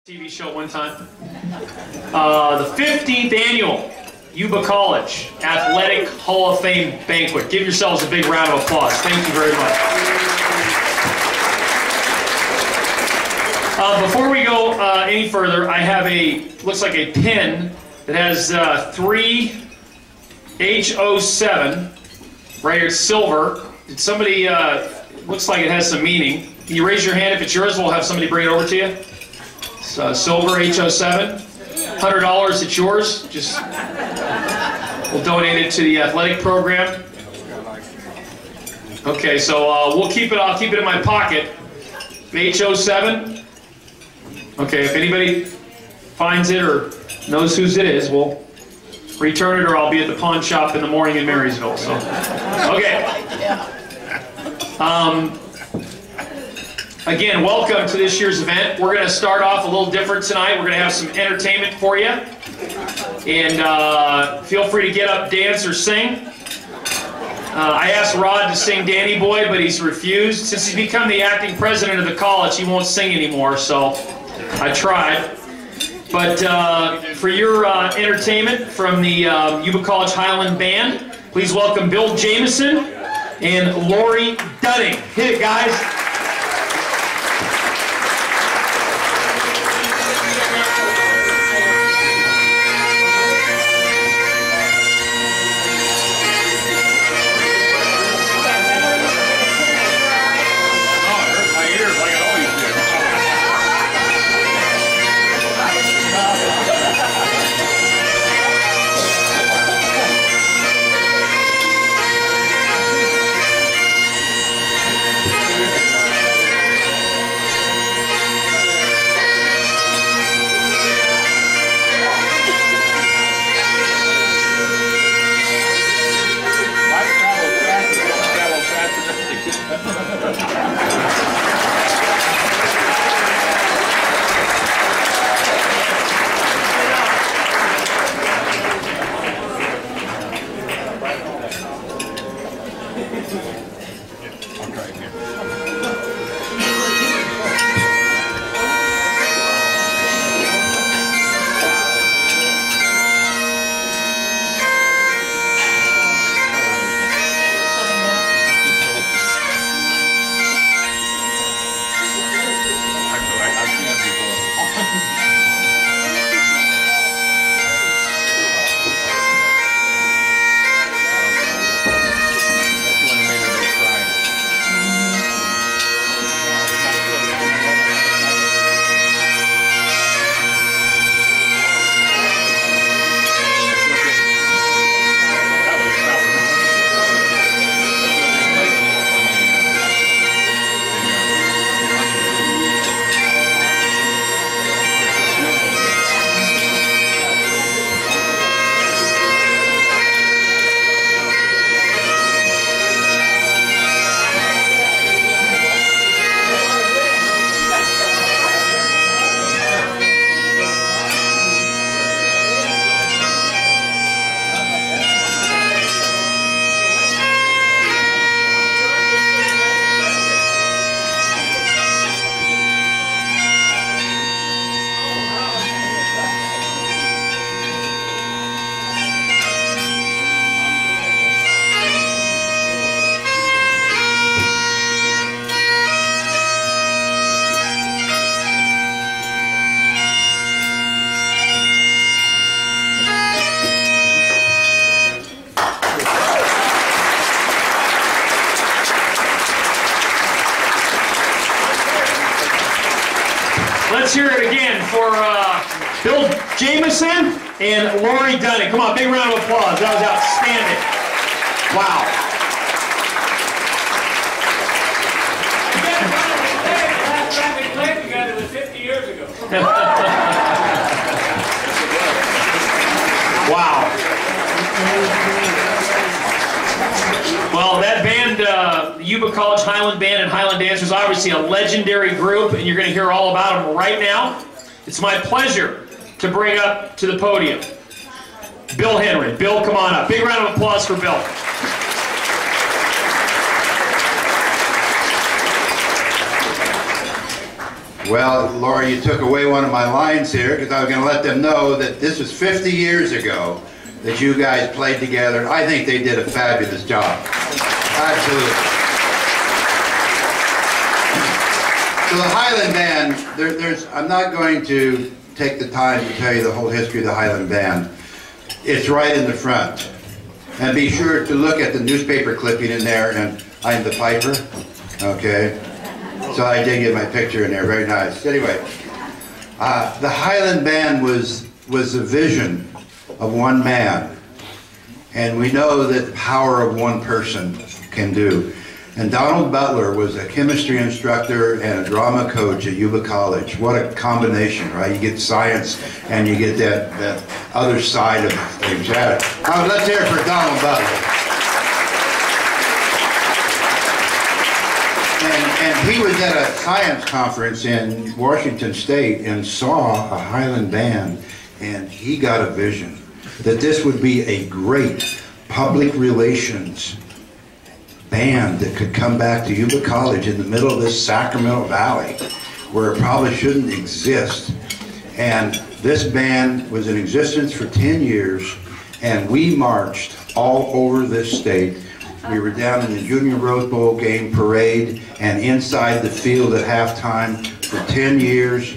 TV show one time. The 15th annual Yuba College Athletic Hall of Fame banquet. Give yourselves a big round of applause. Thank you very much. Before we go any further, I have looks like a pin that has 3H07 right here. It's silver. Did somebody, looks like it has some meaning. Can you raise your hand if it's yours? We'll have somebody bring it over to you. Silver H07, $100, it's yours. Just we'll donate it to the athletic program. Okay, so I'll keep it in my pocket. H07. Okay, if anybody finds it or knows whose it is, we'll return it, or I'll be at the pawn shop in the morning in Marysville. So, okay. Again, welcome to this year's event. We're going to start off a little different tonight. We're going to have some entertainment for you. And feel free to get up, dance, or sing. I asked Rod to sing Danny Boy, but he's refused. Since he's become the acting president of the college, he won't sing anymore, so I tried. But for your entertainment from the Yuba College Highland Band, please welcome Bill Jameson and Lori Dunning. Hit it, guys. Let's hear it again for Bill Jameson and Lori Dunning. Come on, big round of applause. That was outstanding. Wow. We played together was 50 years ago. Wow. Well, that band, Yuba College Highland Band and Highland Dancers, obviously a legendary group, and you're going to hear all about them right now. It's my pleasure to bring up to the podium Bill Henry. Bill, come on up. Big round of applause for Bill. Well, Laura, you took away one of my lines here because I was going to let them know that this was 50 years ago that you guys played together. I think they did a fabulous job. Absolutely. So the Highland Band, I'm not going to take the time to tell you the whole history of the Highland Band. It's right in the front. And be sure to look at the newspaper clipping in there, and I'm the piper, okay? So I did get my picture in there, very nice. Anyway, the Highland Band was a vision of one man, and we know that the power of one person can do. And Donald Butler was a chemistry instructor and a drama coach at Yuba College. What a combination, right? You get science and you get that other side of things. Let's hear it for Donald Butler. And he was at a science conference in Washington State and saw a Highland Band, and he got a vision that this would be a great public relations band that could come back to Yuba College in the middle of this Sacramento Valley where it probably shouldn't exist. And this band was in existence for 10 years, and we marched all over this state. We were down in the Junior Rose Bowl game parade and inside the field at halftime for 10 years.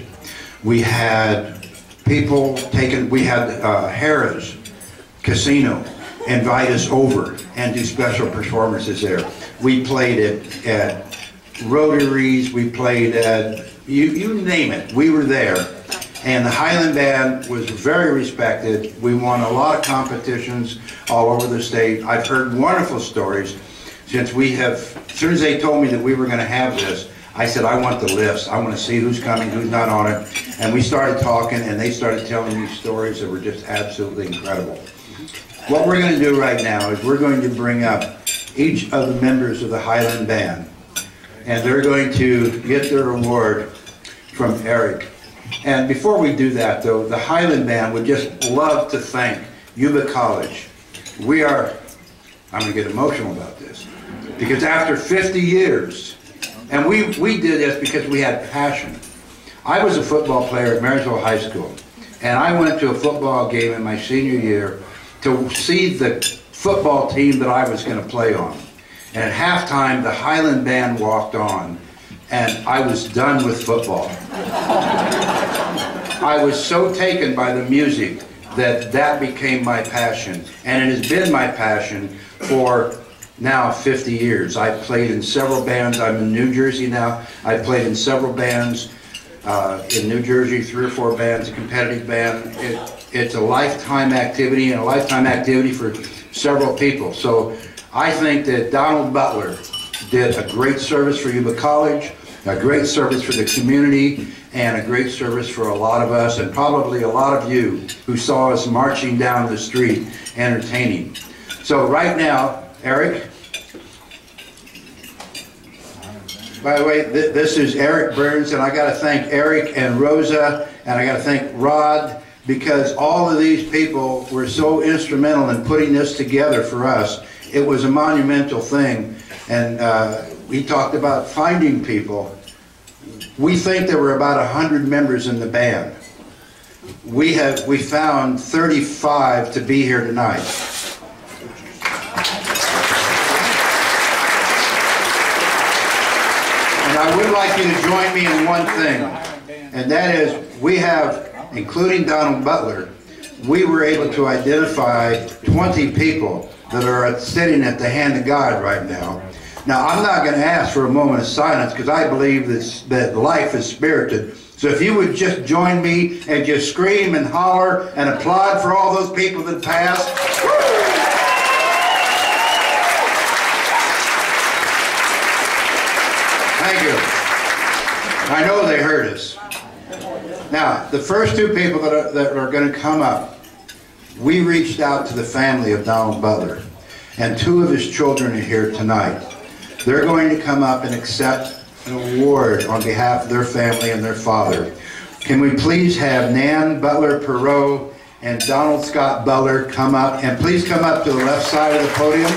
We had people we had Harrah's Casino invite us over and do special performances there. We played at Rotaries, we played at, you name it, we were there. And the Highland Band was very respected. We won a lot of competitions all over the state. I've heard wonderful stories since as soon as they told me that we were going to have this, I said, I want the list. I want to see who's coming, who's not on it. And we started talking, and they started telling me stories that were just absolutely incredible. What we're going to do right now is we're going to bring up each of the members of the Highland Band, and they're going to get their award from Eric. And before we do that, though, the Highland Band would just love to thank Yuba College. I'm going to get emotional about this, because after 50 years, and we did this because we had passion. I was a football player at Marysville High School, and I went to a football game in my senior year to see the football team that I was going to play on. And at halftime, the Highland Band walked on, and I was done with football. I was so taken by the music that became my passion. And it has been my passion for now 50 years. I've played in several bands. I'm in New Jersey now. I've played in several bands. In New Jersey, 3 or 4 bands, a competitive band. It's a lifetime activity, and a lifetime activity for several people. So I think that Donald Butler did a great service for Yuba College, a great service for the community, and a great service for a lot of us, and probably a lot of you who saw us marching down the street entertaining. So right now, Eric. By the way, this is Eric Burns, and I got to thank Eric and Rosa, and I got to thank Rod, because all of these people were so instrumental in putting this together for us. It was a monumental thing, and we talked about finding people. We think there were about 100 members in the band. We found 35 to be here tonight. And I would like you to join me in one thing, and that is we have, including Donald Butler, we were able to identify 20 people that are sitting at the hand of God right now. Now, I'm not going to ask for a moment of silence because I believe that life is spirited. So if you would just join me and just scream and holler and applaud for all those people that passed. Thank you. I know they heard us. Now, the first 2 people that are going to come up, we reached out to the family of Donald Butler, and 2 of his children are here tonight. They're going to come up and accept an award on behalf of their family and their father. Can we please have Nan Butler Perot and Donald Scott Butler come up, and please come up to the left side of the podium.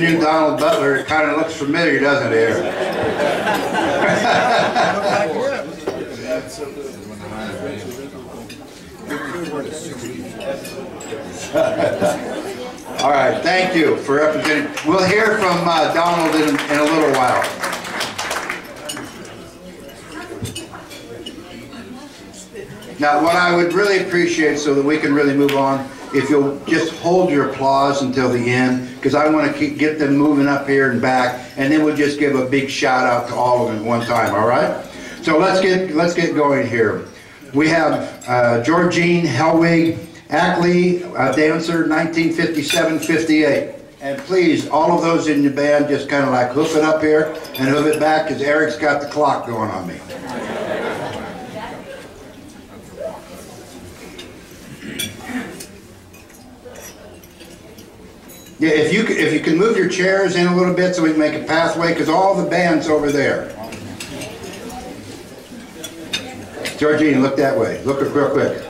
knew Donald Butler, it kind of looks familiar, doesn't it, Eric? All right, thank you for representing. We'll hear from Donald in a little while. Now, what I would really appreciate, so that we can really move on, if you'll just hold your applause until the end, because I want to get them moving up here and back, and then we'll just give a big shout out to all of them at one time, all right? So let's get going here. We have Georgine Helwig Ackley, a dancer, 1957-58. And please, all of those in the band, just kind of like hoof it up here and hoof it back, because Eric's got the clock going on me. Yeah, if you can move your chairs in a little bit so we can make a pathway, because all the band's over there. Georgine, look that way. Look real quick.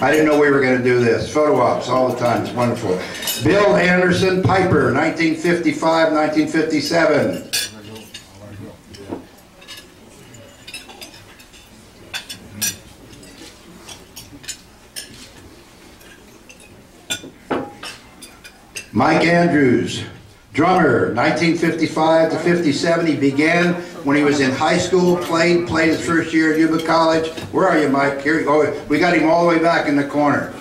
I didn't know we were going to do this. Photo ops all the time. It's wonderful. Bill Anderson Piper, 1955, 1957. Mike Andrews, drummer, 1955 to 57. He began when he was in high school, played his first year at Yuba College. Where are you, Mike? Here, oh, we got him all the way back in the corner.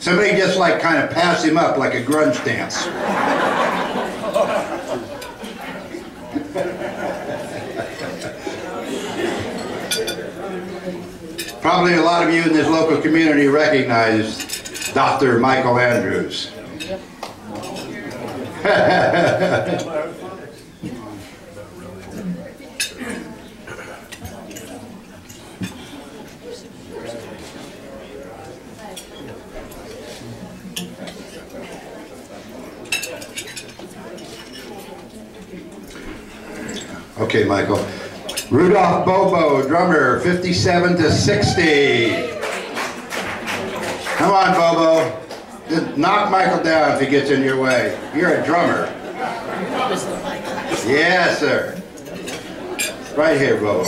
Somebody just like kind of pass him up like a grunge dance. Probably a lot of you in this local community recognize Dr. Michael Andrews. Okay, Michael. Rudolph Bobo, drummer, 57 to 60. Come on, Bobo. Just knock Michael down if he gets in your way. You're a drummer. Yes, sir. Right here, Bobo.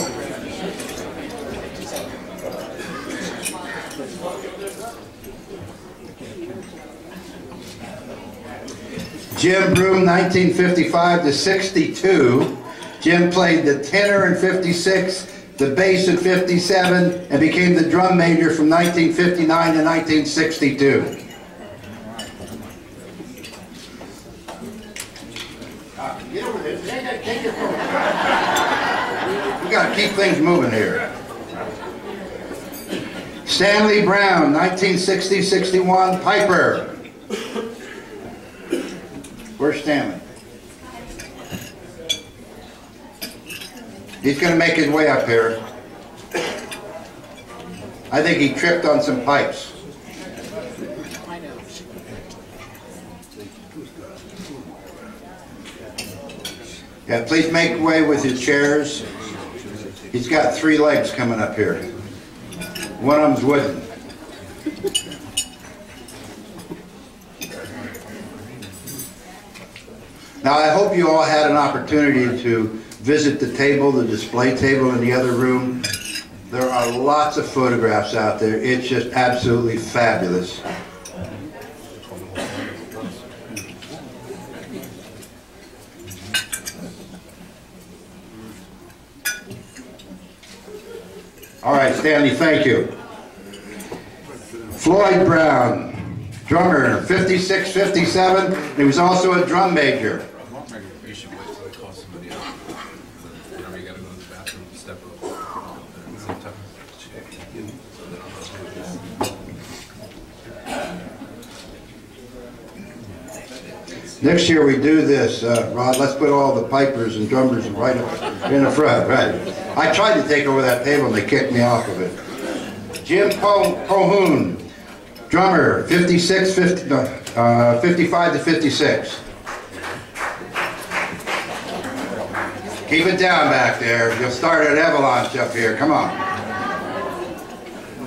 Jim Broom, 1955 to 62. Jim played the tenor in 56, the bass in 57, and became the drum major from 1959 to 1962. Get over there. Take your phone. We got to keep things moving here. Stanley Brown, 1960-61, Piper. Where's Stanley? He's going to make his way up here. I think he tripped on some pipes. Yeah, please make way with his chairs. He's got 3 legs coming up here. One of them's wooden. Now, I hope you all had an opportunity to visit the table, the display table in the other room. There are lots of photographs out there. It's just absolutely fabulous. All right, Stanley, thank you. Floyd Brown, drummer, 56-57. He was also a drum major. Next year we do this, Rod, let's put all the pipers and drummers right up in the front, right? I tried to take over that table and they kicked me off of it. Jim Cohoon, drummer, 55 to 56. Keep it down back there. You'll start an avalanche up here. Come on.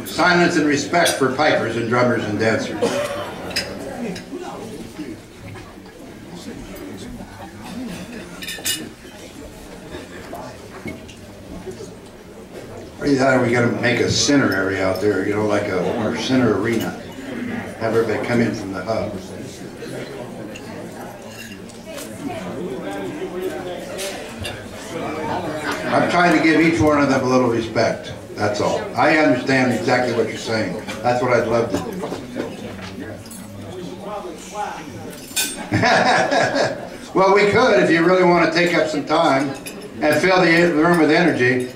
Silence and respect for pipers and drummers and dancers. Either we got to make a center area out there, you know, like our center arena. Have everybody come in from the hub. I'm trying to give each one of them a little respect. That's all. I understand exactly what you're saying. That's what I'd love to do. Well, we could if you really want to take up some time and fill the room with energy.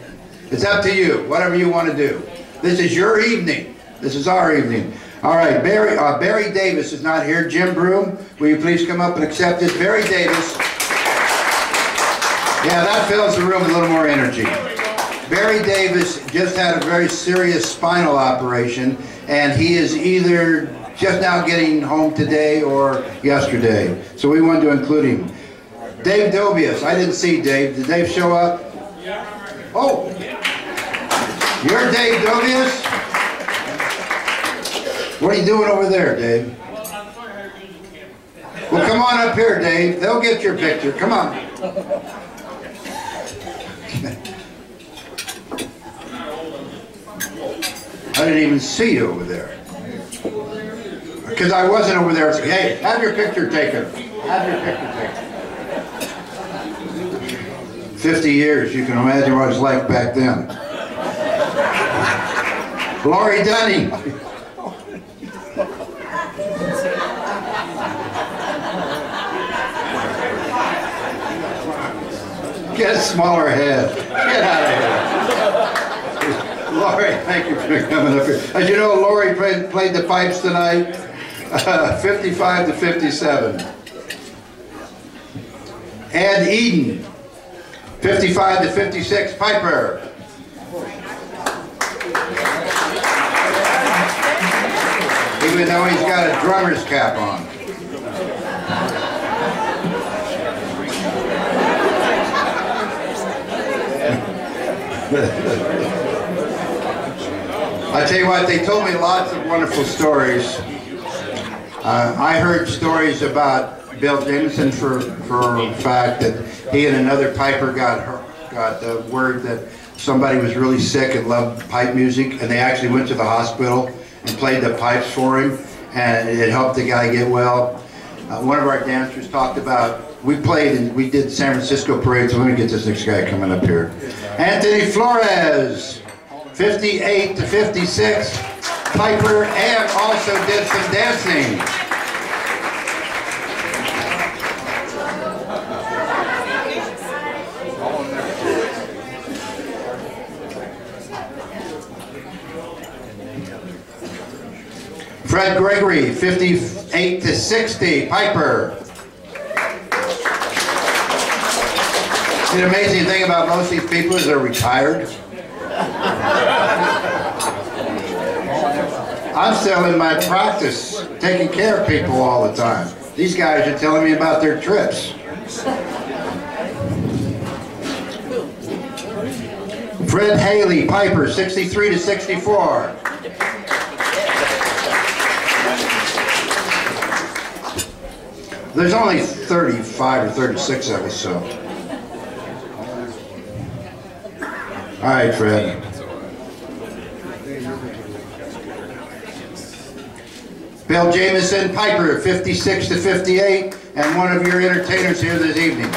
It's up to you, whatever you want to do. This is your evening. This is our evening. All right, Barry Davis is not here. Jim Broom, will you please come up and accept it? Barry Davis. Yeah, that fills the room with a little more energy. Barry Davis just had a very serious spinal operation, and he is either just now getting home today or yesterday. So we wanted to include him. Dave Dobius, I didn't see Dave. Did Dave show up? Oh, you're Dave Dobius? What are you doing over there, Dave? Well, come on up here, Dave. They'll get your picture. Come on. I didn't even see you over there. Because I wasn't over there. Hey, have your picture taken. Have your picture taken. 50 years, you can imagine what it was like back then. Laurie Dunning. Get a smaller head. Get out of here. Laurie, thank you for coming up here. As you know, Laurie played the pipes tonight, 55 to 57. Ed Eden, 55 to 56, piper. Even though he's got a drummer's cap on. I tell you what, they told me lots of wonderful stories. I heard stories about Bill Jameson for a fact that he and another piper got the word that somebody was really sick and loved pipe music, and they actually went to the hospital and played the pipes for him, and it helped the guy get well. One of our dancers talked about, we did San Francisco parade, so let me get this next guy coming up here. Anthony Flores, 58 to 56, piper, and also did some dancing. Fred Gregory, 58 to 60, piper. The amazing thing about most of these people is they're retired. I'm still in my practice, taking care of people all the time. These guys are telling me about their trips. Fred Haley, piper, 63 to 64. There's only 35 or 36 of us, so. All right, Fred. Bill Jameson, piper, 56 to 58, and one of your entertainers here this evening.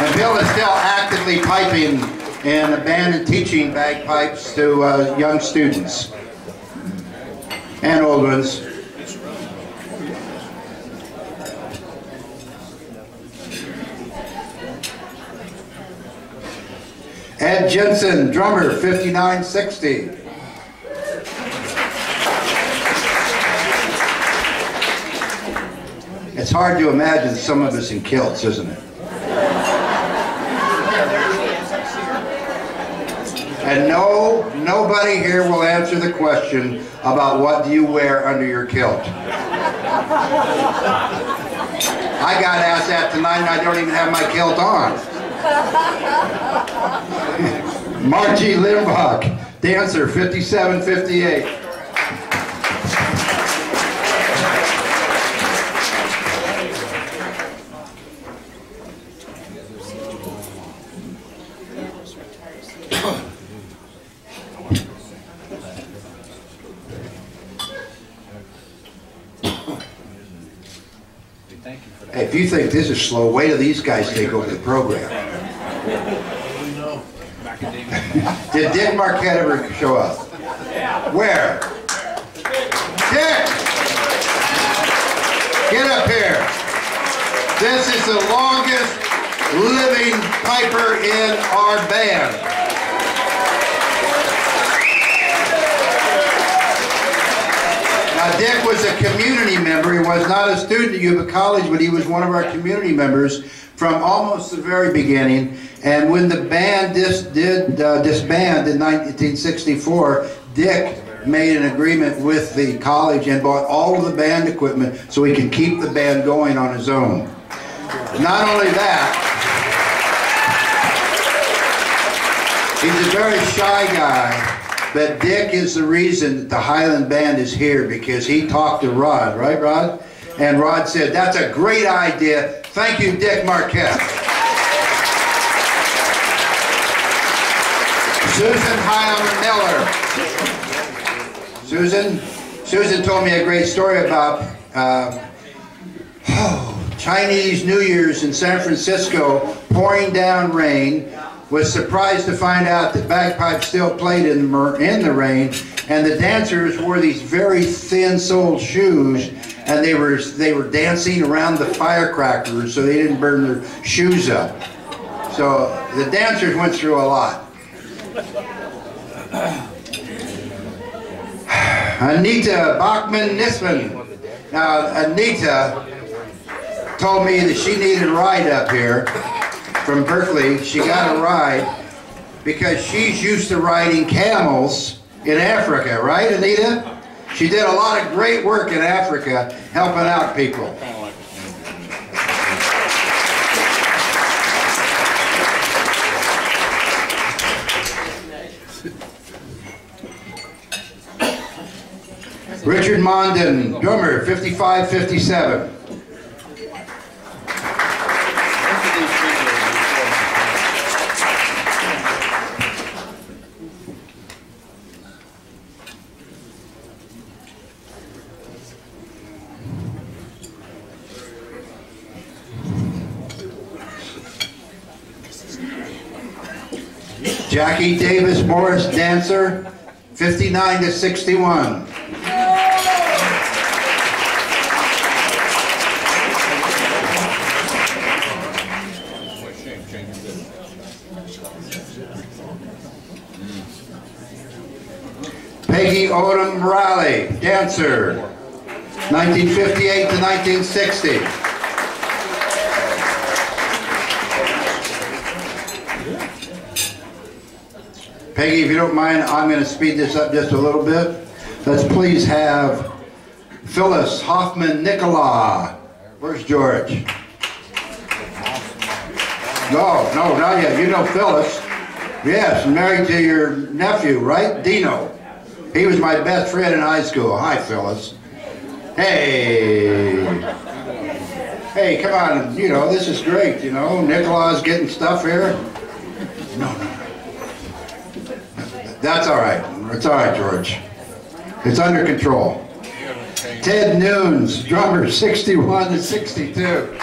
And Bill is still actively piping in a band and teaching bagpipes to young students and old ones. Ed Jensen, drummer, 5960. It's hard to imagine some of us in kilts, isn't it? And nobody here will answer the question about what do you wear under your kilt. I got asked that tonight and I don't even have my kilt on. Margie Limbach, dancer, 5758. Hey, if you think this is slow, wait till these guys take over the program. Did Dick Marquette ever show up? Where? Dick! Get up here. This is the longest living piper in our band. Now, Dick was a community member. He was not a student at Yuba College, but he was one of our community members from almost the very beginning. And when the band disbanded in 1964, Dick made an agreement with the college and bought all of the band equipment so he can keep the band going on his own. Not only that, he's a very shy guy. But Dick is the reason that the Highland Band is here, because he talked to Rod, right, Rod? And Rod said, that's a great idea. Thank you, Dick Marquette. Susan Heilman Miller. Susan told me a great story about Chinese New Year's in San Francisco, pouring down rain. Was surprised to find out that bagpipes still played in the rain, and the dancers wore these very thin-soled shoes, and they were dancing around the firecrackers so they didn't burn their shoes up. So the dancers went through a lot. Anita Bachman-Nisman. Now, Anita told me that she needed a ride up here from Berkeley. She got a ride because she's used to riding camels in Africa, right, Anita? She did a lot of great work in Africa helping out people. Richard Mondin, drummer, 55-57. Jackie Davis Morris, dancer, 59-61. Peggy Odom Raleigh, dancer, 1958 to 1960. Peggy, if you don't mind, I'm going to speed this up just a little bit. Let's please have Phyllis Hoffman Nicola. Where's George? No, not yet. You know Phyllis. Yes, married to your nephew, right? Dino. He was my best friend in high school. Hi, Phyllis. Hey. Hey, come on. You know, this is great, you know. Nicola's getting stuff here. No. That's all right. It's all right, George. It's under control. Ted Nunes, drummer, 61-62.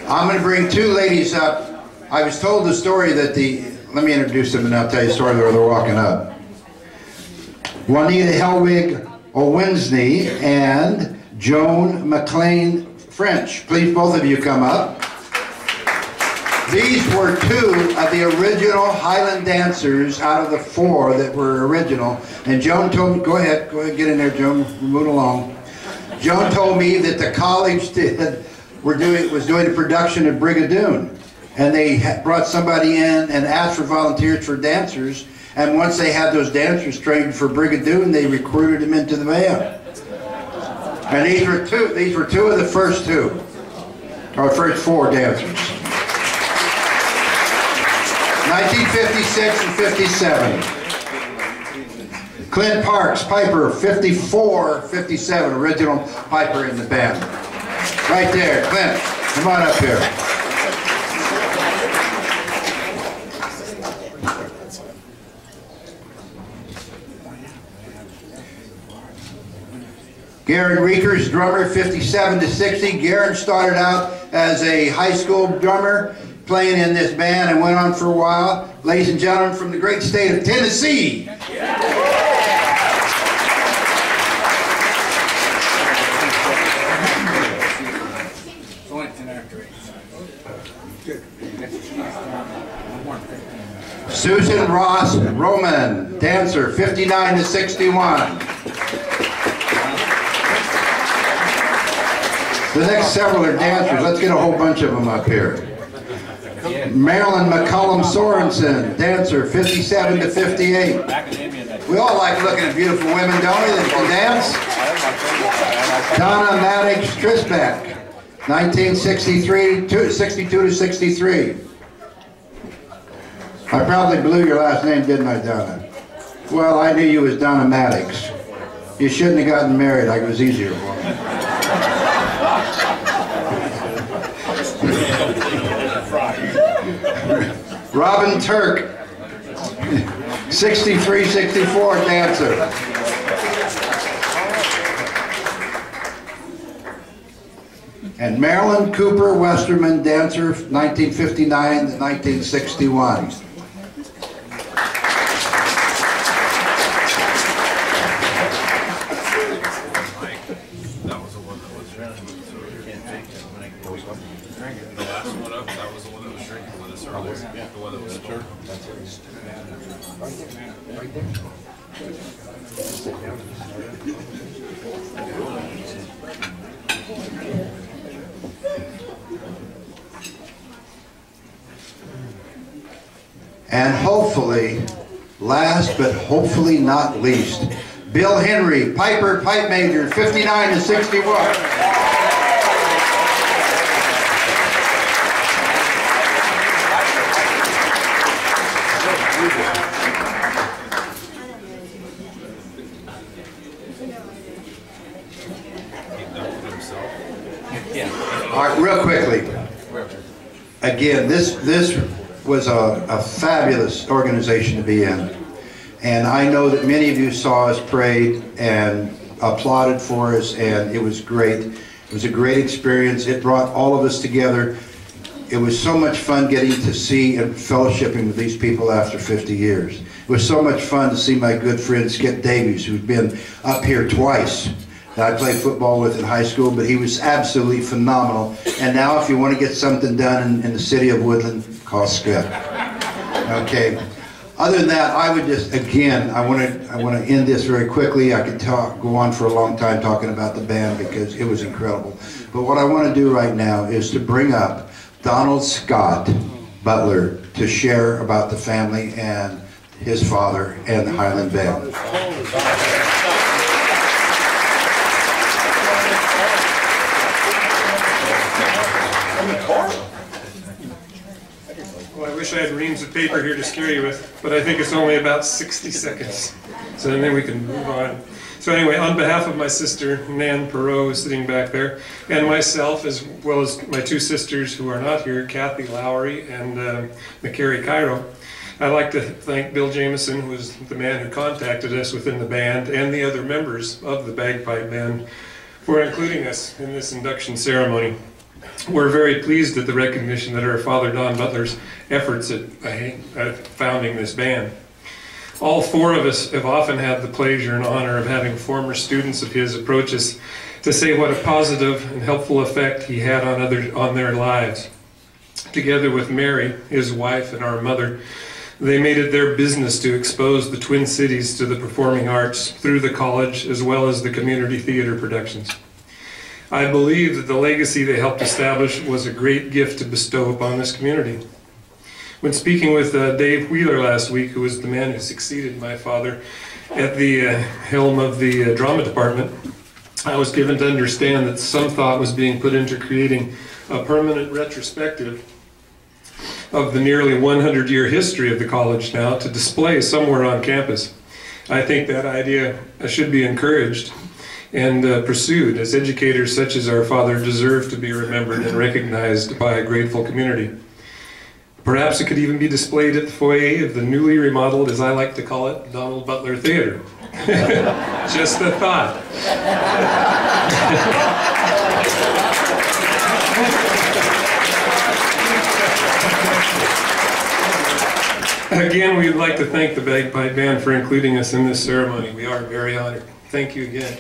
I'm going to bring two ladies up. I was told the story that let me introduce them and I'll tell you the story where they're walking up. Juanita Helwig Owensney and Joan McLean French. Please, both of you come up. These were two of the original Highland dancers out of the four that were original. And Joan told me, go ahead, get in there, Joan, move along. Joan told me that the college was doing a production of Brigadoon. And they brought somebody in and asked for volunteers for dancers. And once they had those dancers trained for Brigadoon, they recruited them into the band. And these were two of the first two, or first four dancers. 1956 and 57. Clint Parks, piper, 54-57, original piper in the band. Right there, Clint, come on up here. Garen Reekers, drummer, 57 to 60. Garen started out as a high school drummer, playing in this band and went on for a while. Ladies and gentlemen, from the great state of Tennessee. Susan Ross Roman, dancer, 59 to 61. The next several are dancers. Let's get a whole bunch of them up here. Marilyn McCullum Sorensen, dancer, 57 to 58. We all like looking at beautiful women, don't we, that can dance? Donna Maddox Trisbeck, 1962 to 63. I probably blew your last name, didn't I, Donna? Well, I knew you was Donna Maddox. You shouldn't have gotten married, like it was easier for me. Robin Turk, 63, 64, dancer. And Marilyn Cooper Westerman, dancer, 1959 to 1961. And hopefully, last but hopefully not least, Bill Henry, Piper Pipe Major, 59 to 61. All right, real quickly. Again, this was a fabulous organization to be in. And I know that many of you saw us, prayed, and applauded for us, and it was great. It was a great experience. It brought all of us together. It was so much fun getting to see and fellowshipping with these people after 50 years. It was so much fun to see my good friend Skip Davies, who'd been up here twice, that I played football with in high school, but he was absolutely phenomenal. And now if you want to get something done in the city of Woodland, call Skip. Okay. Other than that, I would just, again, I want to end this very quickly. I could go on for a long time talking about the band because it was incredible. But what I want to do right now is to bring up Donald Scott Butler to share about the family and his father and the Highland Band. Well, I wish I had reams of paper here to scare you with, but I think it's only about 60 seconds. So then we can move on. So anyway, on behalf of my sister, Nan Perot, sitting back there, and myself, as well as my two sisters who are not here, Kathy Lowry and McCary Cairo, I'd like to thank Bill Jameson, who was the man who contacted us within the band, and the other members of the Bagpipe Band for including us in this induction ceremony. We're very pleased at the recognition that our father Don Butler's efforts at founding this band. All four of us have often had the pleasure and honor of having former students of his approach us to say what a positive and helpful effect he had on their lives. Together with Mary, his wife, and our mother, they made it their business to expose the Twin Cities to the performing arts through the college as well as the community theater productions. I believe that the legacy they helped establish was a great gift to bestow upon this community. When speaking with Dave Wheeler last week, who was the man who succeeded my father at the helm of the drama department, I was given to understand that some thought was being put into creating a permanent retrospective of the nearly 100-year history of the college now to display somewhere on campus. I think that idea should be encouraged and pursued, as educators such as our father deserve to be remembered and recognized by a grateful community. Perhaps it could even be displayed at the foyer of the newly remodeled, as I like to call it, Donald Butler Theater. Just the thought. Again, we'd like to thank the Bagpipe Band for including us in this ceremony. We are very honored. Thank you again.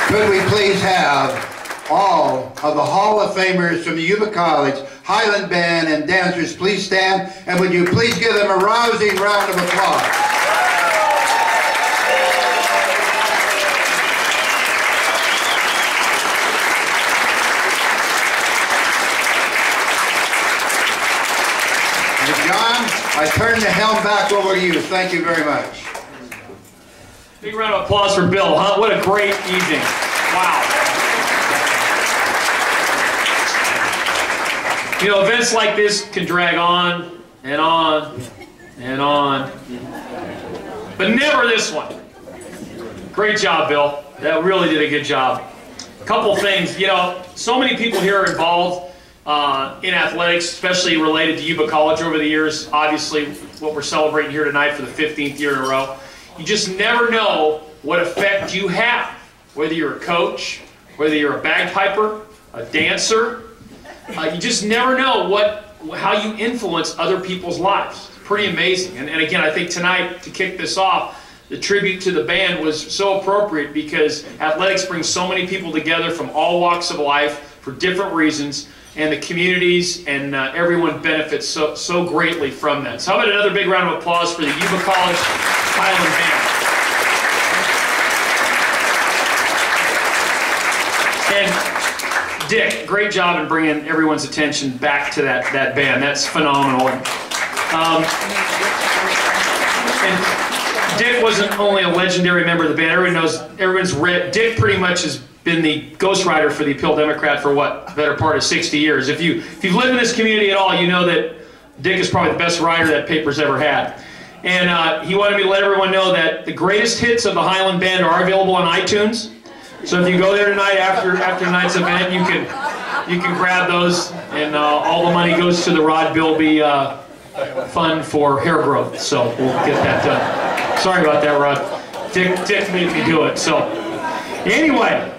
Could we please have all of the Hall of Famers from the Yuba College Highland Band and dancers please stand, and would you please give them a rousing round of applause. John, I turn the helm back over to you. Thank you very much. Big round of applause for Bill, huh? What a great evening. Wow. You know, events like this can drag on and on and on, but never this one. Great job, Bill. That really did a good job. A couple things, you know, so many people here are involved in athletics, especially related to Yuba College over the years. Obviously, what we're celebrating here tonight for the 15th year in a row. You just never know what effect you have, whether you're a coach, whether you're a bagpiper, a dancer. You just never know how you influence other people's lives. It's pretty amazing. And again, I think tonight, to kick this off, the tribute to the band was so appropriate because athletics brings so many people together from all walks of life for different reasons. And the communities and everyone benefits so greatly from that. So how about another big round of applause for the Yuba College Highland Band. And Dick, great job in bringing everyone's attention back to that band. That's phenomenal. And Dick wasn't only a legendary member of the band. Everyone's read. Dick pretty much has been the ghostwriter for the Appeal Democrat for what, better part of 60 years. If you've lived in this community at all, you know that Dick is probably the best writer that paper's ever had. And he wanted me to let everyone know that the greatest hits of the Highland Band are available on iTunes. So if you go there tonight after tonight's event, you can grab those, and all the money goes to the Rod Bilby Fund for hair growth. So we'll get that done. Sorry about that, Rod. Dick made me do it. So anyway.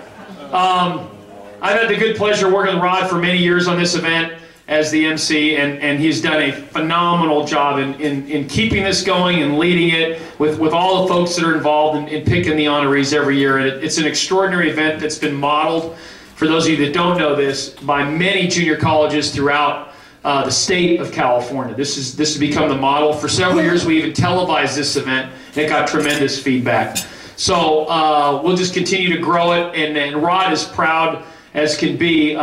I've had the good pleasure working with Rod for many years on this event as the MC, and he's done a phenomenal job in keeping this going and leading it with all the folks that are involved in picking the honorees every year. And it's an extraordinary event that's been modeled, for those of you that don't know this, by many junior colleges throughout the state of California. This has become the model. For several years we even televised this event, and it got tremendous feedback. So we'll just continue to grow it, and Rod is proud as can be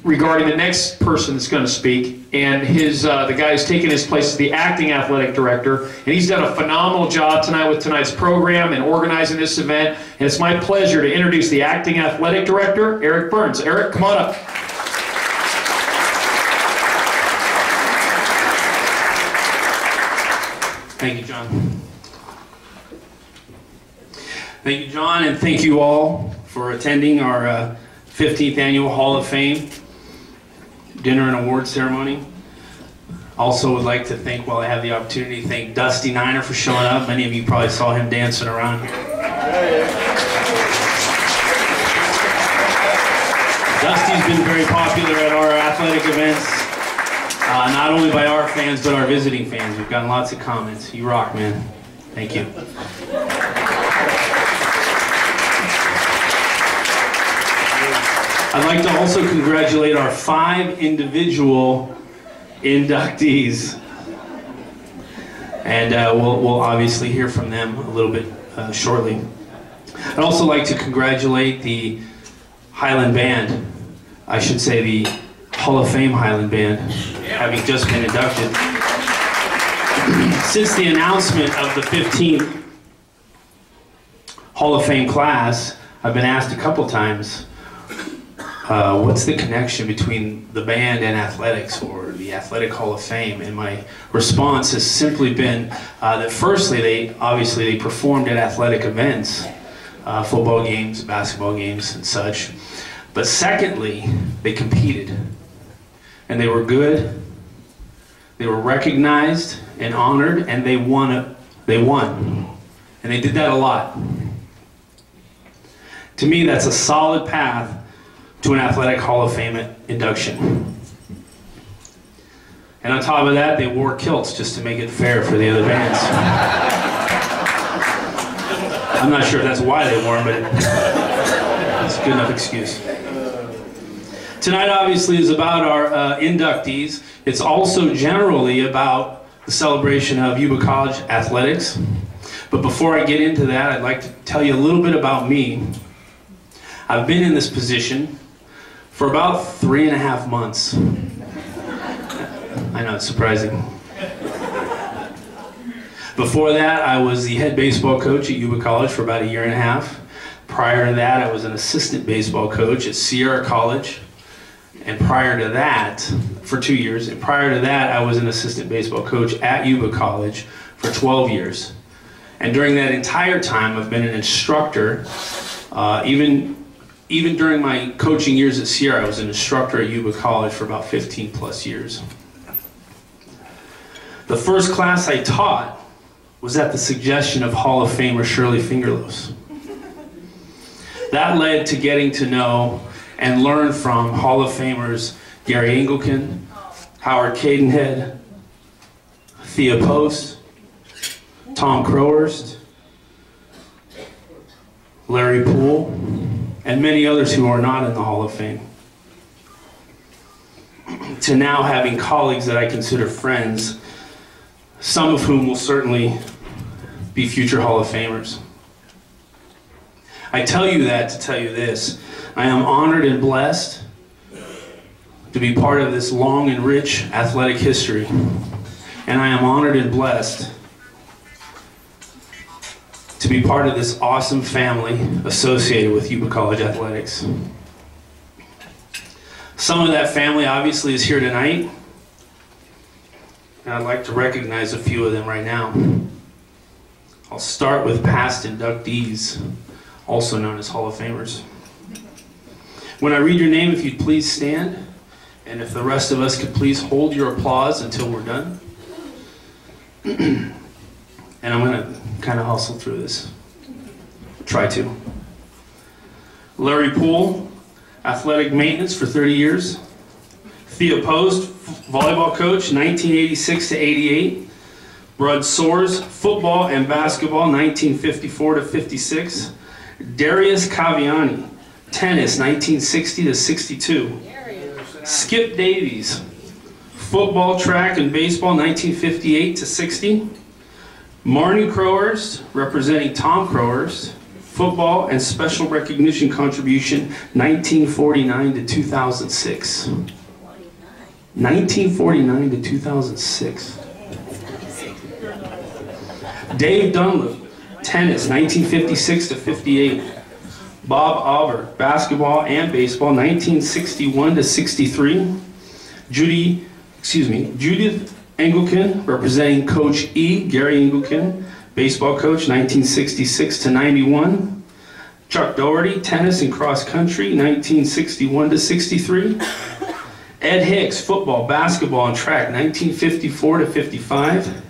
regarding the next person that's going to speak, and the guy who's taking his place is the acting athletic director, and he's done a phenomenal job tonight with tonight's program and organizing this event, and it's my pleasure to introduce the acting athletic director, Eric Burns. Eric, come on up. Thank you, John. Thank you, John, and thank you all for attending our 15th Annual Hall of Fame dinner and award ceremony. Also would like to thank, while I have the opportunity, thank Dusty Niner for showing up. Many of you probably saw him dancing around. Dusty's been very popular at our athletic events, not only by our fans, but our visiting fans. We've gotten lots of comments. You rock, man. Thank you. I'd like to also congratulate our 5 individual inductees. And we'll obviously hear from them a little bit shortly. I'd also like to congratulate the Highland Band. I should say the Hall of Fame Highland Band, having just been inducted. Since the announcement of the 15th Hall of Fame class, I've been asked a couple times, what's the connection between the band and athletics, or the Athletic Hall of Fame? And my response has simply been that firstly, they performed at athletic events, football games, basketball games, and such. But secondly, they competed. And they were good, They were recognized and honored, and they won. And they did that a lot. To me, that's a solid path to an Athletic Hall of Fame induction. And on top of that, they wore kilts just to make it fair for the other bands. I'm not sure if that's why they wore them, but it's a good enough excuse. Tonight, obviously, is about our inductees. It's also generally about the celebration of Yuba College athletics. But before I get into that, I'd like to tell you a little bit about me. I've been in this position for about 3.5 months. I know, it's surprising. Before that, I was the head baseball coach at Yuba College for about 1.5 years. Prior to that, I was an assistant baseball coach at Sierra College. And prior to that, for 2 years, and prior to that, I was an assistant baseball coach at Yuba College for 12 years. And during that entire time, I've been an instructor. Even during my coaching years at Sierra, I was an instructor at Yuba College for about 15 plus years. The first class I taught was at the suggestion of Hall of Famer Shirley Fingerlos. That led to getting to know and learn from Hall of Famers Gary Engelken, Howard Cadenhead, Thea Post, Tom Crowhurst, Larry Poole, and many others who are not in the Hall of Fame. To now having colleagues that I consider friends, some of whom will certainly be future Hall of Famers. I tell you that to tell you this. I am honored and blessed to be part of this long and rich athletic history. And I am honored and blessed to be part of this awesome family associated with Yuba College Athletics. Some of that family obviously is here tonight, and I'd like to recognize a few of them right now. I'll start with past inductees, also known as Hall of Famers. When I read your name, if you'd please stand, and if the rest of us could please hold your applause until we're done. And I'm going to kind of hustle through this. Try to. Larry Poole, athletic maintenance for 30 years. Thea Post, volleyball coach, 1986 to 88. Brud Soares, football and basketball, 1954 to 56. Darius Caviani, tennis, 1960 to 62. Skip Davies, football, track, and baseball, 1958 to 60. Marnie Crowhurst, representing Tom Crowhurst, football and special recognition contribution, 1949 to 2006. 1949 to 2006. Dave Dunlap, tennis, 1956 to 58. Bob Auber, basketball and baseball, 1961 to 63. Judith Engelken, representing Coach E, Gary Engelken, baseball coach, 1966 to 91. Chuck Doherty, tennis and cross country, 1961 to 63. Ed Hicks, football, basketball, and track, 1954 to 55.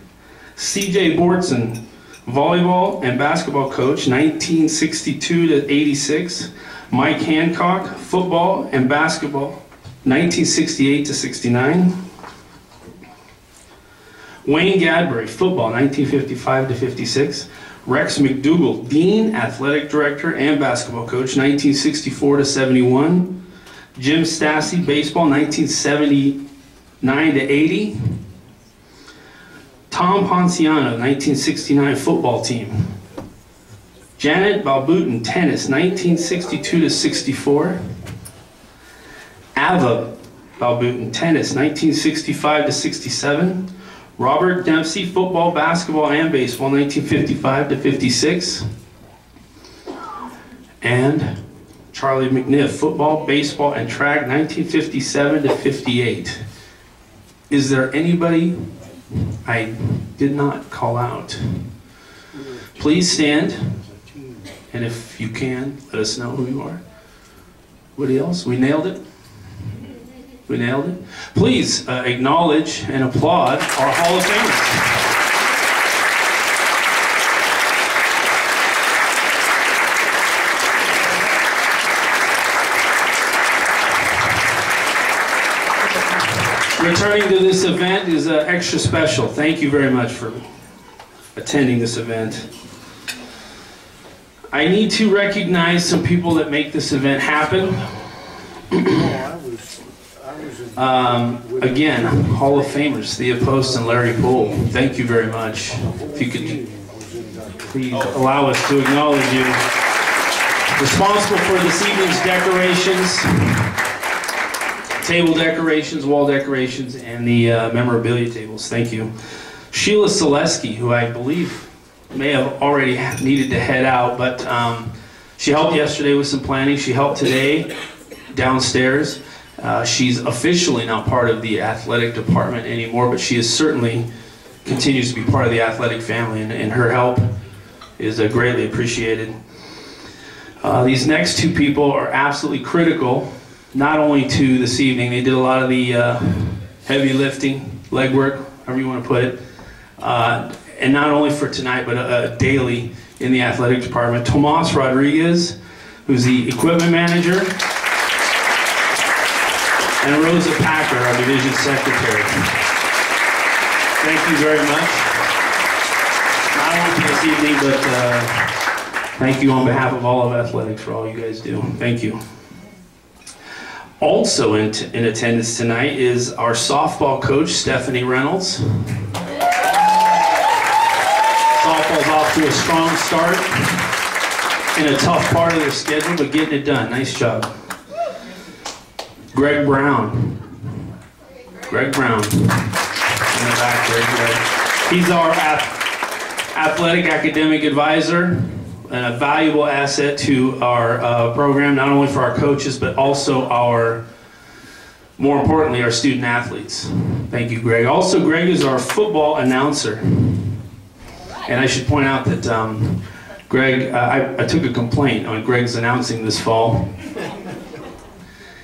C.J. Bortson, volleyball and basketball coach, 1962 to 86. Mike Hancock, football and basketball, 1968 to 69. Wayne Gadbury, football, 1955 to 56. Rex McDougall, dean, athletic director, and basketball coach, 1964 to 71. Jim Stassi, baseball, 1979 to 80. Tom Ponciano, 1969 football team. Janet Balbutin, tennis, 1962 to 64. Ava Balbutin, tennis, 1965 to 67. Robert Dempsey, football, basketball, and baseball, 1955 to 56. And Charlie McNiff, football, baseball, and track, 1957 to 58. Is there anybody I did not call out? Please stand, and if you can, let us know who you are. Anybody else? We nailed it? We nailed it. Please acknowledge and applaud our Hall of Famers. Returning to this event is extra special. Thank you very much for attending this event. I need to recognize some people that make this event happen. Again, Hall of Famers, Thea Post and Larry Poole. Thank you very much. If you could please allow us to acknowledge you. Responsible for this evening's decorations, table decorations, wall decorations, and the memorabilia tables. Thank you. Sheila Selesky, who I believe may have already needed to head out, but she helped yesterday with some planning. She helped today downstairs. She's officially not part of the athletic department anymore, but she is certainly continues to be part of the athletic family, and her help is greatly appreciated. These next two people are absolutely critical, not only to this evening. They did a lot of the heavy lifting, leg work, however you want to put it, and not only for tonight, but daily in the athletic department. Tomas Rodriguez, who's the equipment manager, and Rosa Packer, our division secretary. Thank you very much. Not only for this evening, but thank you on behalf of all of athletics for all you guys do. Thank you. Also in attendance tonight is our softball coach, Stephanie Reynolds. Softball's off to a strong start in a tough part of their schedule, but getting it done. Nice job. Greg Brown. Greg Brown. In the back there, Greg. He's our athletic academic advisor and a valuable asset to our program, not only for our coaches, but also more importantly, our student athletes. Thank you, Greg. Also, Greg is our football announcer. And I should point out that Greg, I took a complaint on Greg's announcing this fall.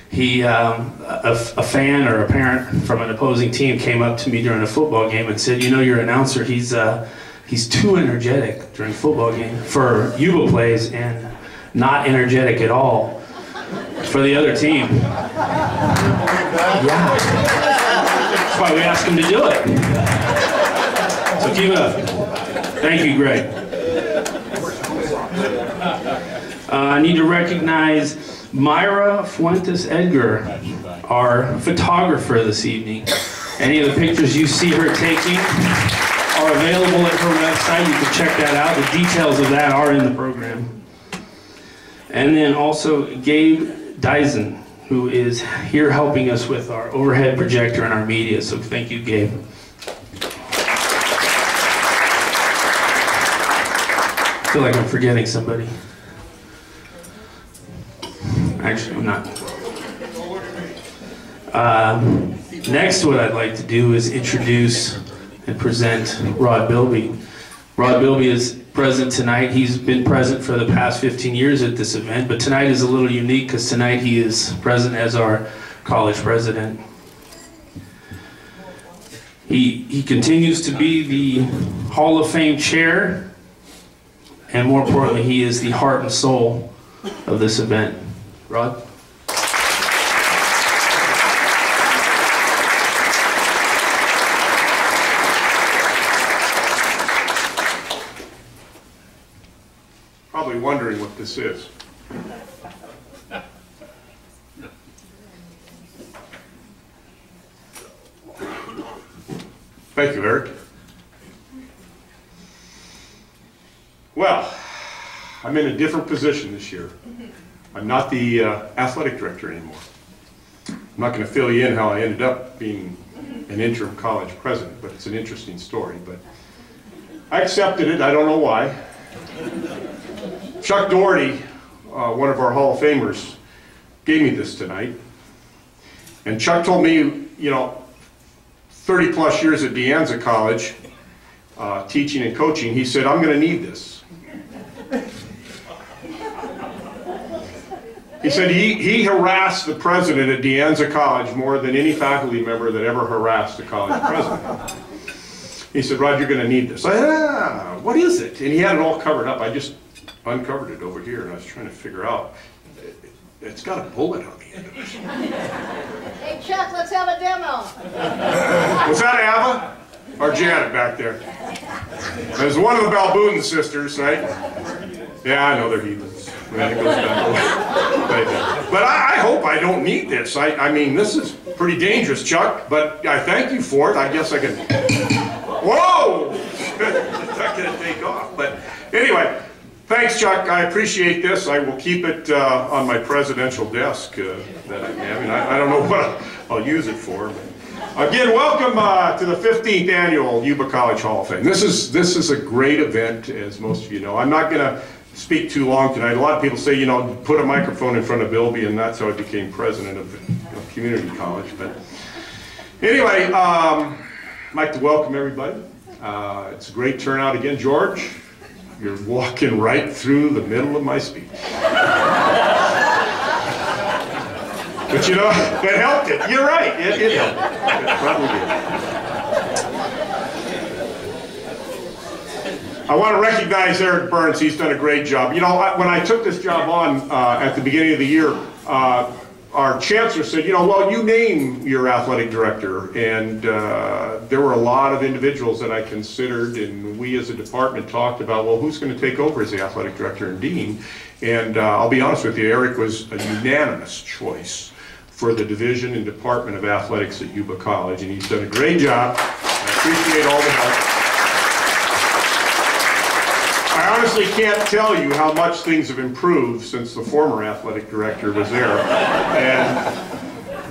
He, a fan or a parent from an opposing team came up to me during a football game and said, "You know, your announcer, he's too energetic during football game for Yuba plays and not energetic at all for the other team." Yeah. That's why we asked him to do it. So keep it up. Thank you, Greg. I need to recognize Myra Fuentes Edgar, our photographer this evening. Any of the pictures you see her taking are available at her website. You can check that out. The details of that are in the program. And then also Gabe Dyson, who is here helping us with our overhead projector and our media. So thank you, Gabe. I feel like I'm forgetting somebody. Actually, I'm not. Next, what I'd like to do is introduce and present Rod Bilby. Rod Bilby is present tonight. He's been present for the past 15 years at this event, but tonight is a little unique because tonight he is present as our college president. He continues to be the Hall of Fame chair, and more importantly, he is the heart and soul of this event. Rod? Probably wondering what this is. Thank you, Eric. Well, I'm in a different position this year. I'm not the athletic director anymore. I'm not going to fill you in how I ended up being an interim college president, but it's an interesting story. But I accepted it. I don't know why. Chuck Doherty, one of our Hall of Famers, gave me this tonight. And Chuck told me, you know, 30 plus years at De Anza College, teaching and coaching, he said, "I'm going to need this." He said he harassed the president at De Anza College more than any faculty member that ever harassed a college president. He said, Rod, you're going to need this. I said, what is it? And he had it all covered up. I just uncovered it over here, and I was trying to figure out. It's got a bullet on the end of it. Hey, Chuck, let's have a demo. Was that Ava? Or Janet back there? It was one of the Balboon sisters, right? Yeah, I know they're heathens. It goes back. But I hope I don't need this. I mean, this is pretty dangerous, Chuck, but I thank you for it. I guess I can... Whoa! It's not going to take off. But anyway, thanks, Chuck. I appreciate this. I will keep it on my presidential desk that I have. And I don't know what I'll use it for. But again, welcome to the 15th annual Yuba College Hall of Fame. This is a great event, as most of you know. I'm not going to speak too long tonight. A lot of people say, you know, put a microphone in front of Bilby, and that's how I became president of the community college. But anyway, I'd like to welcome everybody. It's a great turnout again. George, you're walking right through the middle of my speech. But you know, it helped it. You're right, it helped. It probably did. I want to recognize Eric Burns. He's done a great job. You know, when I took this job on at the beginning of the year, our chancellor said, you know, well, you name your athletic director. And there were a lot of individuals that I considered, and we as a department talked about, well, who's going to take over as the athletic director and dean? And I'll be honest with you, Eric was a unanimous choice for the Division and Department of Athletics at Yuba College, and he's done a great job. I appreciate all the help. I honestly can't tell you how much things have improved since the former athletic director was there. And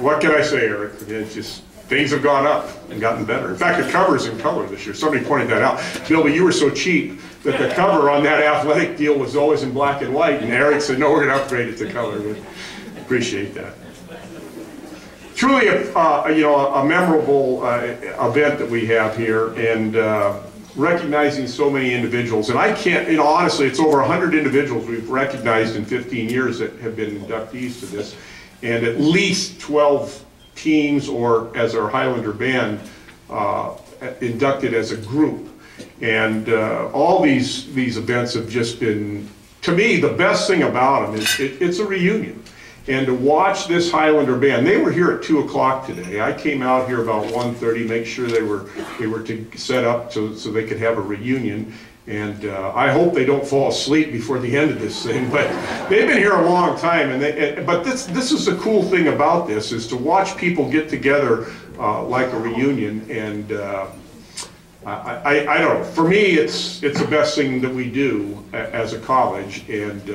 what can I say, Eric? It's just, things have gone up and gotten better. In fact, the cover's in color this year. Somebody pointed that out. Bilby, you were so cheap that the cover on that athletic deal was always in black and white, and Eric said, no, we're going to upgrade it to color. We appreciate that. Truly a memorable event that we have here, and recognizing so many individuals. And I can't, you know, honestly, it's over 100 individuals we've recognized in 15 years that have been inductees to this, and at least 12 teams, or as our Highlander band, inducted as a group. And all these events have just been, to me, the best thing about them is it's a reunion. And to watch this Highlander band, they were here at 2 o'clock today. I came out here about 1:30, make sure they were to set up so they could have a reunion. And I hope they don't fall asleep before the end of this thing. But they've been here a long time. But this is the cool thing about this, is to watch people get together like a reunion. And I don't know. For me, it's the best thing that we do as a college. And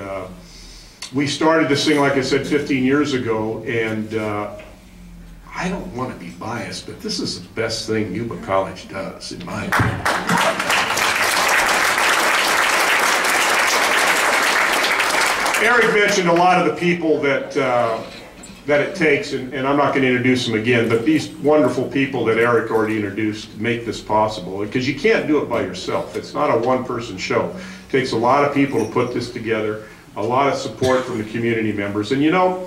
we started this thing, like I said, 15 years ago, and I don't want to be biased, but this is the best thing Yuba College does, in my opinion. Eric mentioned a lot of the people that it takes, and I'm not going to introduce them again, but these wonderful people that Eric already introduced make this possible, because you can't do it by yourself. It's not a one-person show. It takes a lot of people to put this together. A lot of support from the community members. And you know,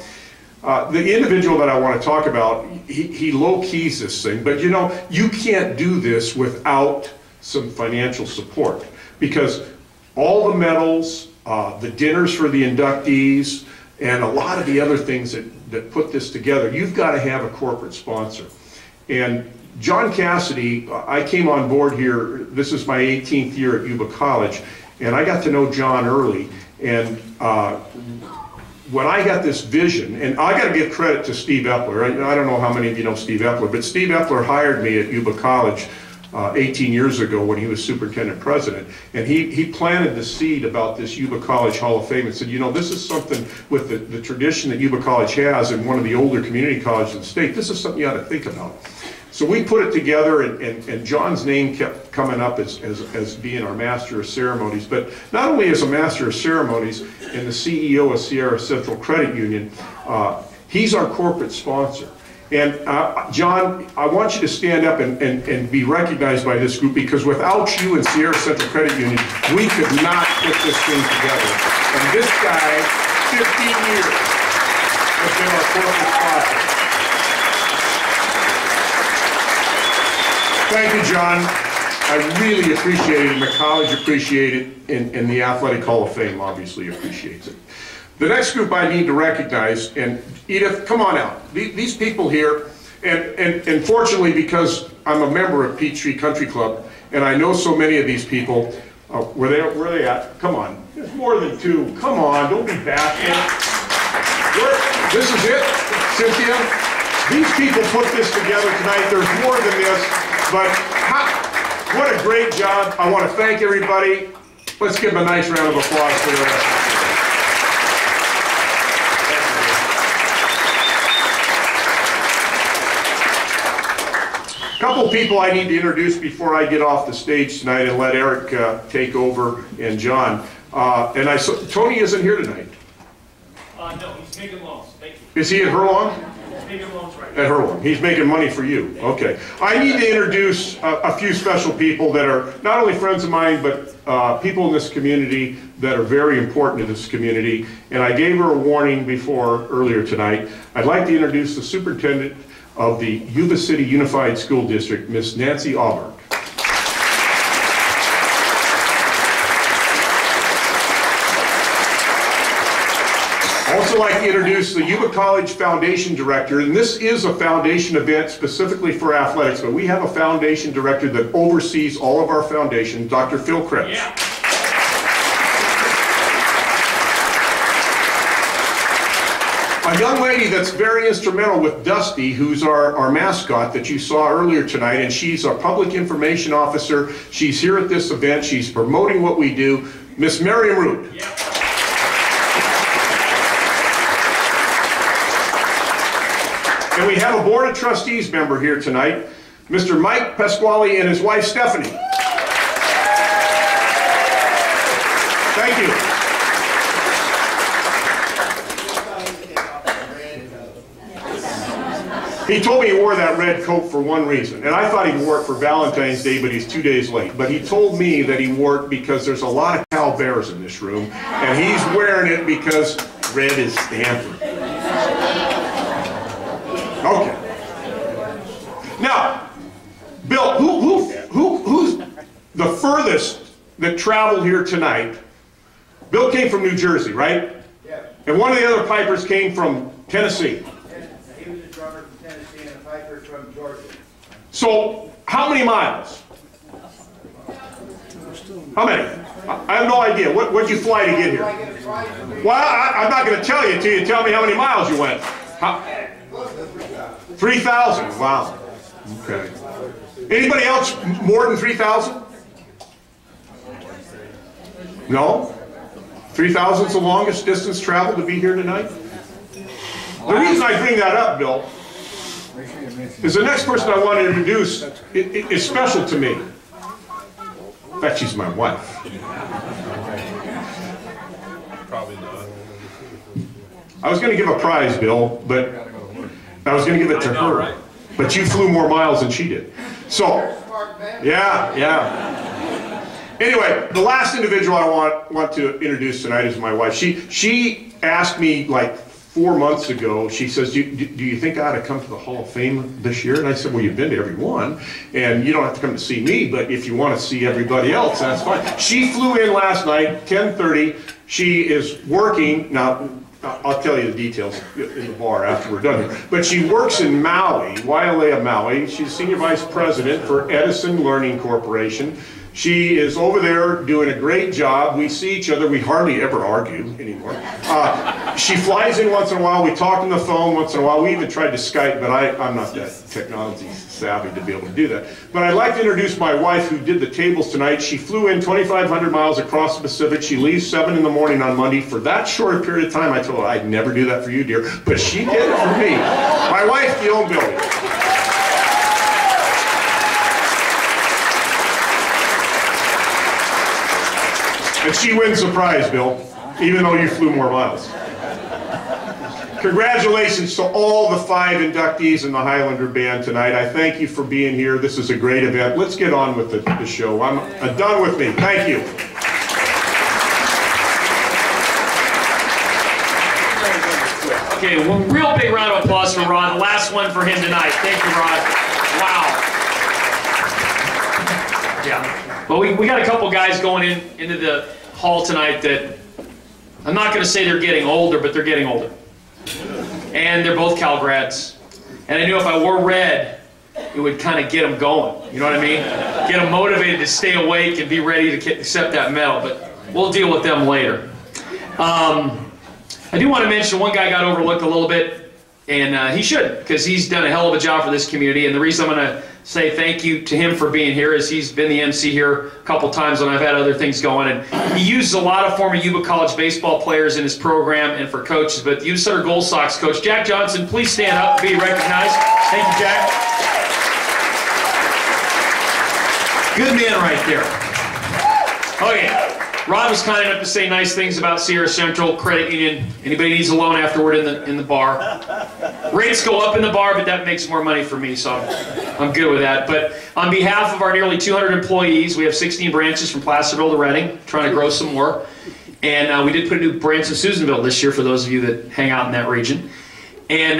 the individual that I want to talk about, he low-keys this thing, but you know, you can't do this without some financial support, because all the medals, the dinners for the inductees, and a lot of the other things that put this together, you've got to have a corporate sponsor. And John Cassidy, I came on board here, this is my 18th year at Yuba College, and I got to know John early. And when I got this vision, and I got to give credit to Steve Epler. I don't know how many of you know Steve Epler, but Steve Epler hired me at Yuba College 18 years ago when he was superintendent president. And he planted the seed about this Yuba College Hall of Fame and said, you know, this is something with the tradition that Yuba College has in one of the older community colleges in the state. This is something you ought to think about. So we put it together, and John's name kept coming up as being our Master of Ceremonies. But not only as a Master of Ceremonies and the CEO of Sierra Central Credit Union, he's our corporate sponsor. And John, I want you to stand up and be recognized by this group, because without you and Sierra Central Credit Union, we could not put this thing together. And this guy, 15 years. has been our corporate sponsor. Thank you, John. I really appreciate it, and the college appreciates it, and the Athletic Hall of Fame obviously appreciates it. The next group I need to recognize, and Edith, come on out. These people here, and fortunately, because I'm a member of Peachtree Country Club, and I know so many of these people, where are they at? Come on, there's more than two. Come on, don't be bashful. This is it, Cynthia. These people put this together tonight. There's more than this, but what a great job. I want to thank everybody. Let's give them a nice round of applause for their efforts. A couple people I need to introduce before I get off the stage tonight and let Eric take over, and John. And Tony isn't here tonight. No, he's making loans. Thank you. Is he at Hurlong? He's making loans right At Hurlong. He's making money for you. Okay. I need to introduce a few special people that are not only friends of mine, but people in this community that are very important to this community. And I gave her a warning earlier tonight. I'd like to introduce the superintendent of the Yuba City Unified School District, Miss Nancy Auberg. I'd also like to introduce the Yuba College Foundation Director, and this is a foundation event specifically for athletics, but we have a foundation director that oversees all of our foundations, Dr. Phil Krebs. Yeah. A young lady that's very instrumental with Dusty, who's our mascot that you saw earlier tonight, and she's our public information officer. She's here at this event. She's promoting what we do. Miss Miriam Root. Yeah. And we have a Board of Trustees member here tonight, Mr. Mike Pasquale and his wife Stephanie. Thank you. He told me he wore that red coat for one reason, and I thought he wore it for Valentine's Day, but he's 2 days late. But he told me that he wore it because there's a lot of Cal Bears in this room, and he's wearing it because red is Stanford. Okay. Now, Bill, who's the furthest that traveled here tonight? Bill came from New Jersey, right? Yeah. And one of the other Pipers came from Tennessee. He was a drummer from Tennessee and a piper from Georgia. So, how many miles? How many? I have no idea. What'd you fly to get here? Well, I'm not going to tell you until you tell me how many miles you went. 3,000. Wow. Okay. Anybody else more than 3,000? No? 3,000 is the longest distance traveled to be here tonight? The reason I bring that up, Bill, is the next person I want to introduce is special to me. In fact, she's my wife. Probably not. I was going to give a prize, Bill, but I was going to give it to her. Right? But you flew more miles than she did. So, yeah. Anyway, the last individual I want to introduce tonight is my wife. She asked me like 4 months ago, she says, do you think I ought to come to the Hall of Fame this year? And I said, well, you've been to every one, and you don't have to come to see me, but if you want to see everybody else, that's fine. She flew in last night, 10:30. She is working, now, I'll tell you the details in the bar after we're done here. But she works in Maui, Wailea, Maui. She's Senior Vice President for Edison Learning Corporation. She is over there doing a great job. We see each other. We hardly ever argue anymore. She flies in once in a while. We talk on the phone once in a while. We even tried to Skype, but I'm not that technology savvy to be able to do that. But I'd like to introduce my wife who did the tables tonight. She flew in 2,500 miles across the Pacific. She leaves 7 in the morning on Monday. For that short period of time, I told her I'd never do that for you, dear. But she did it for me. My wife, Gil Billy. And she wins the prize, Bill, even though you flew more miles. Congratulations to all the 5 inductees in the Highlander Band tonight. I thank you for being here. This is a great event. Let's get on with the show. I'm done with me. Thank you. Okay, well, real big round of applause for Rod. The last one for him tonight. Thank you, Rod. Wow. Yeah. Well, we got a couple guys going into the hall tonight that I'm not going to say they're getting older, but they're getting older. And they're both Cal grads. And I knew if I wore red, it would kind of get them going. You know what I mean? Get them motivated to stay awake and be ready to accept that medal. But we'll deal with them later. I do want to mention one guy got overlooked a little bit, and he should, because he's done a hell of a job for this community. And the reason I'm going to say thank you to him for being here is he's been the MC here a couple times when I've had other things going. And he uses a lot of former Yuba College baseball players in his program and for coaches. But the Yuba Sutter Gold Sox coach, Jack Johnson, please stand up and be recognized. Thank you, Jack. Good man right there. Okay. Rod was kind enough to say nice things about Sierra Central Credit Union. Anybody needs a loan afterward in the bar. Rates go up in the bar, but that makes more money for me, so I'm good with that. But on behalf of our nearly 200 employees, we have 16 branches from Placerville to Reading, trying to grow some more. And we did put a new branch in Susanville this year for those of you that hang out in that region. And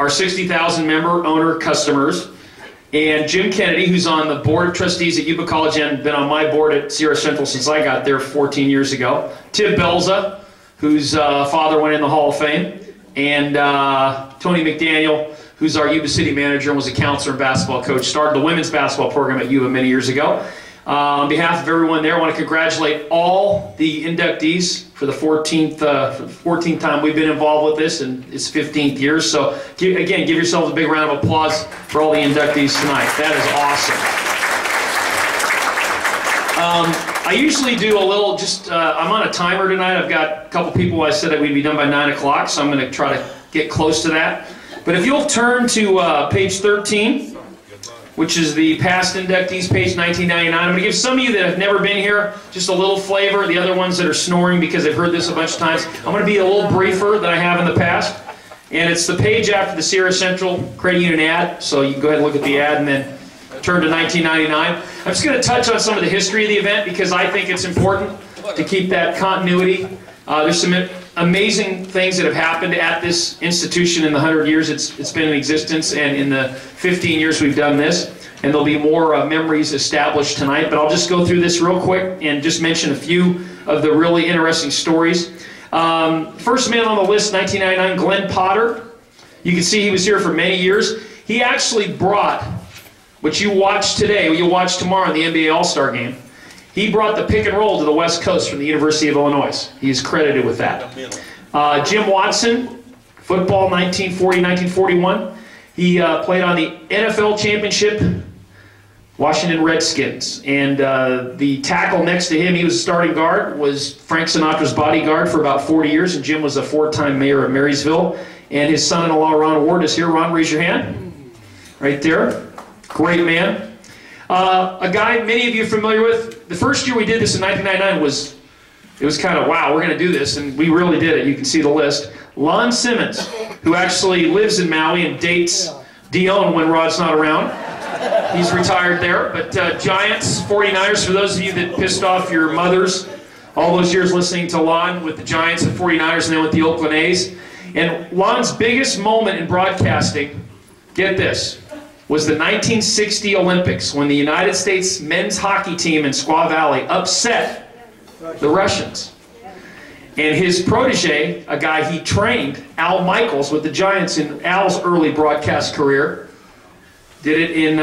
our 60,000 member owner customers. And Jim Kennedy, who's on the board of trustees at Yuba College and been on my board at Sierra Central since I got there 14 years ago. Tim Belza, whose father went in the Hall of Fame. And Tony McDaniel, who's our Yuba City manager and was a counselor and basketball coach. Started the women's basketball program at Yuba many years ago. On behalf of everyone there, I want to congratulate all the inductees for the 14th time we've been involved with this, and it's 15th year. So, again, give yourselves a big round of applause for all the inductees tonight. That is awesome. I usually do a little, I'm on a timer tonight. I've got a couple people I said that we'd be done by 9 o'clock, so I'm going to try to get close to that. But if you'll turn to page 13, which is the past inductees, page 1999. I'm going to give some of you that have never been here just a little flavor. The other ones that are snoring because they've heard this a bunch of times. I'm going to be a little briefer than I have in the past. And it's the page after the Sierra Central Credit Union ad. So you can go ahead and look at the ad and then turn to 1999. I'm just going to touch on some of the history of the event because I think it's important to keep that continuity. There's some amazing things that have happened at this institution in the 100 years it's been in existence, and in the 15 years we've done this. And there'll be more memories established tonight, but I'll just go through this real quick and just mention a few of the really interesting stories. First man on the list, 1999, Glenn Potter. You can see he was here for many years. He actually brought what you watch today, what you'll watch tomorrow in the NBA All-Star Game. He brought the pick and roll to the West Coast from the University of Illinois. He's credited with that. Jim Watson, football 1940-1941. He played on the NFL championship, Washington Redskins. And the tackle next to him, he was a starting guard, was Frank Sinatra's bodyguard for about 40 years. And Jim was a 4-time mayor of Marysville. And his son-in-law, Ron Ward, is here. Ron, raise your hand. Right there. Great man. A guy many of you are familiar with. The first year we did this in 1999 was kind of, wow, we're going to do this, and we really did it. You can see the list. Lon Simmons, who actually lives in Maui and dates Dion when Rod's not around. He's retired there. But Giants, 49ers, for those of you that pissed off your mothers all those years listening to Lon with the Giants and 49ers and then with the Oakland A's. And Lon's biggest moment in broadcasting, get this, was the 1960 Olympics when the United States men's hockey team in Squaw Valley upset the Russians. And his protege, a guy he trained, Al Michaels, with the Giants in Al's early broadcast career, did it in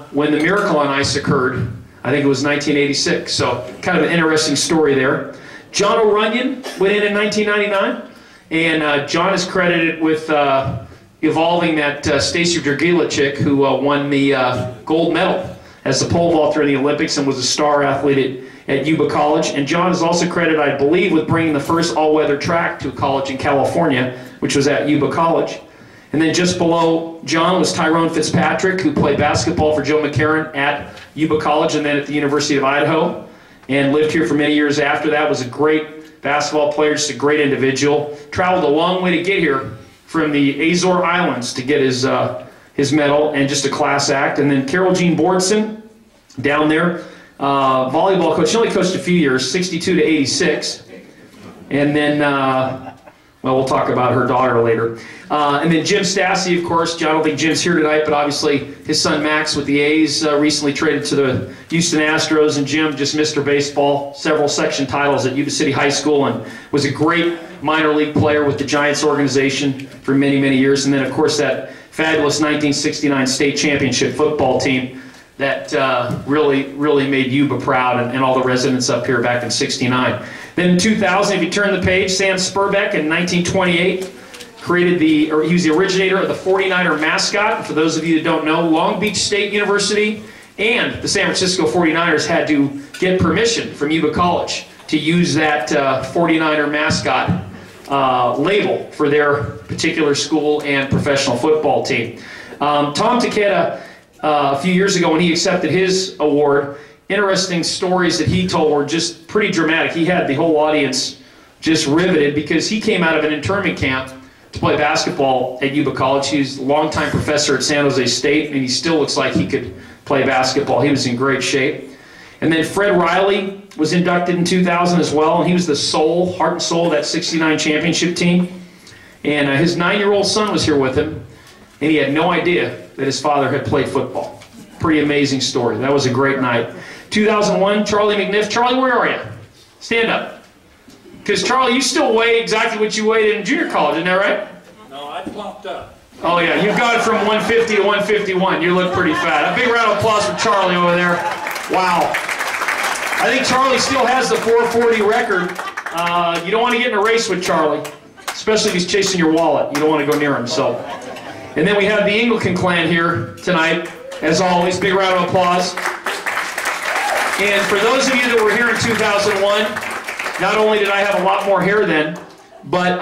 when the Miracle on Ice occurred. I think it was 1986. So kind of an interesting story there. John O'Runyon went in 1999, and John is credited with evolving that Stacy Dragila chick who won the gold medal as the pole vaulter in the Olympics and was a star athlete at Yuba College. And John is also credited, I believe, with bringing the first all-weather track to a college in California, which was at Yuba College. And then just below John was Tyrone Fitzpatrick, who played basketball for Joe McCarron at Yuba College and then at the University of Idaho, and lived here for many years after that. Was a great basketball player, just a great individual. Traveled a long way to get here from the Azore Islands to get his medal, and just a class act. And then Carol Jean Bordson, down there, volleyball coach. She only coached a few years, 62 to 86. And then Well, we'll talk about her daughter later. And then Jim Stassi, of course. I don't think Jim's here tonight, but obviously his son Max with the A's recently traded to the Houston Astros, and Jim just Mr. Baseball, several section titles at Yuba City High School, and was a great minor league player with the Giants organization for many, many years. And then, of course, that fabulous 1969 state championship football team that really made Yuba proud, and all the residents up here back in '69. Then in 2000, if you turn the page, Sam Spurbeck in 1928 he was the originator of the 49er mascot. For those of you that don't know, Long Beach State University and the San Francisco 49ers had to get permission from Yuba College to use that 49er mascot label for their particular school and professional football team. Tom Takeda, a few years ago when he accepted his award, interesting stories that he told were just pretty dramatic. He had the whole audience just riveted because he came out of an internment camp to play basketball at Yuba College. He was a longtime professor at San Jose State, and he still looks like he could play basketball. He was in great shape. And then Fred Riley was inducted in 2000 as well, and he was the heart and soul of that '69 championship team. And his 9-year-old son was here with him, and he had no idea that his father had played football. Pretty amazing story. That was a great night. 2001, Charlie McNiff. Charlie, where are you? Stand up. Because, Charlie, you still weigh exactly what you weighed in junior college, isn't that right? No, I plumped up. Oh, yeah. You've gone from 150 to 151. You look pretty fat. A big round of applause for Charlie over there. Wow. I think Charlie still has the 440 record. You don't want to get in a race with Charlie, especially if he's chasing your wallet. You don't want to go near him. So. And then we have the Anglican clan here tonight. As always, big round of applause. And for those of you that were here in 2001, not only did I have a lot more hair then, but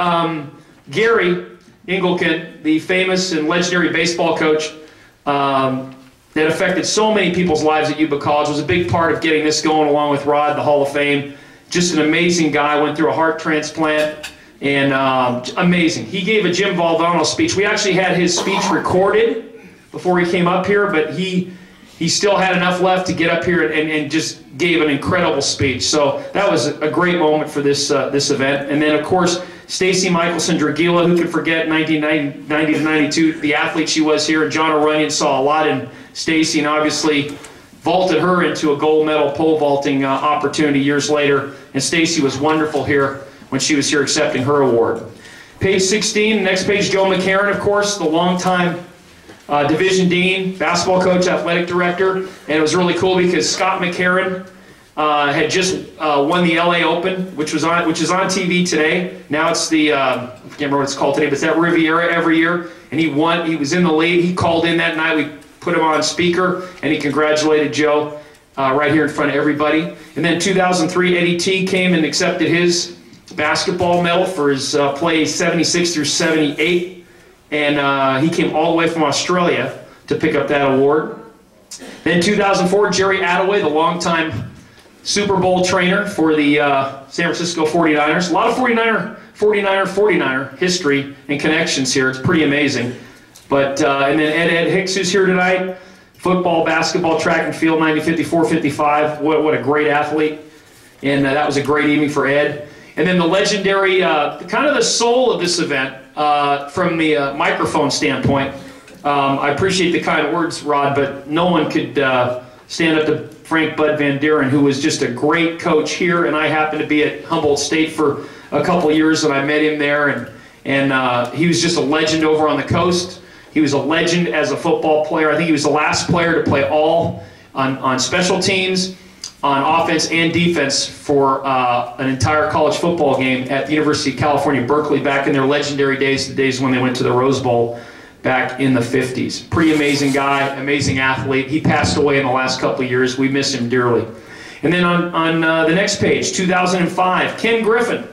Gary Anglican, the famous and legendary baseball coach that affected so many people's lives at Yuba College, was a big part of getting this going, along with Rod, the Hall of Fame. Just an amazing guy, went through a heart transplant, and amazing. He gave a Jim Valvano speech. We actually had his speech recorded before he came up here, but he still had enough left to get up here and just gave an incredible speech. So that was a great moment for this event. And then, of course, Stacy Michelson Dragila, who could forget 1990 to 92, the athlete she was here. John O'Runyon saw a lot in Stacy and obviously vaulted her into a gold medal pole vaulting opportunity years later. And Stacy was wonderful here when she was here accepting her award. Page 16, next page, Joe McCarron, of course, the longtime Division Dean, basketball coach, athletic director. And it was really cool because Scott McCarron had just won the LA Open, which is on TV today. Now it's the I can't remember what it's called today, but it's at Riviera every year. And he won. He was in the lead. He called in that night. We put him on speaker, and he congratulated Joe right here in front of everybody. And then 2003, Eddie T came and accepted his basketball medal for his play 76 through 78. And he came all the way from Australia to pick up that award. Then 2004, Jerry Attaway, the longtime Super Bowl trainer for the San Francisco 49ers. A lot of 49er history and connections here. It's pretty amazing. But and then Ed Hicks, who's here tonight. Football, basketball, track and field, 1954, 55. What a great athlete. And that was a great evening for Ed. And then the legendary, kind of the soul of this event, from the microphone standpoint. I appreciate the kind words, Rod, but no one could stand up to Frank Bud Van Deren, who was just a great coach here, and I happened to be at Humboldt State for a couple of years, and I met him there, and he was just a legend over on the coast. He was a legend as a football player. I think he was the last player to play all on special teams, on offense and defense for an entire college football game at the University of California, Berkeley, back in their legendary days, the days when they went to the Rose Bowl back in the 50s. Pretty amazing guy, amazing athlete. He passed away in the last couple of years. We miss him dearly. And then on the next page, 2005, Ken Griffin,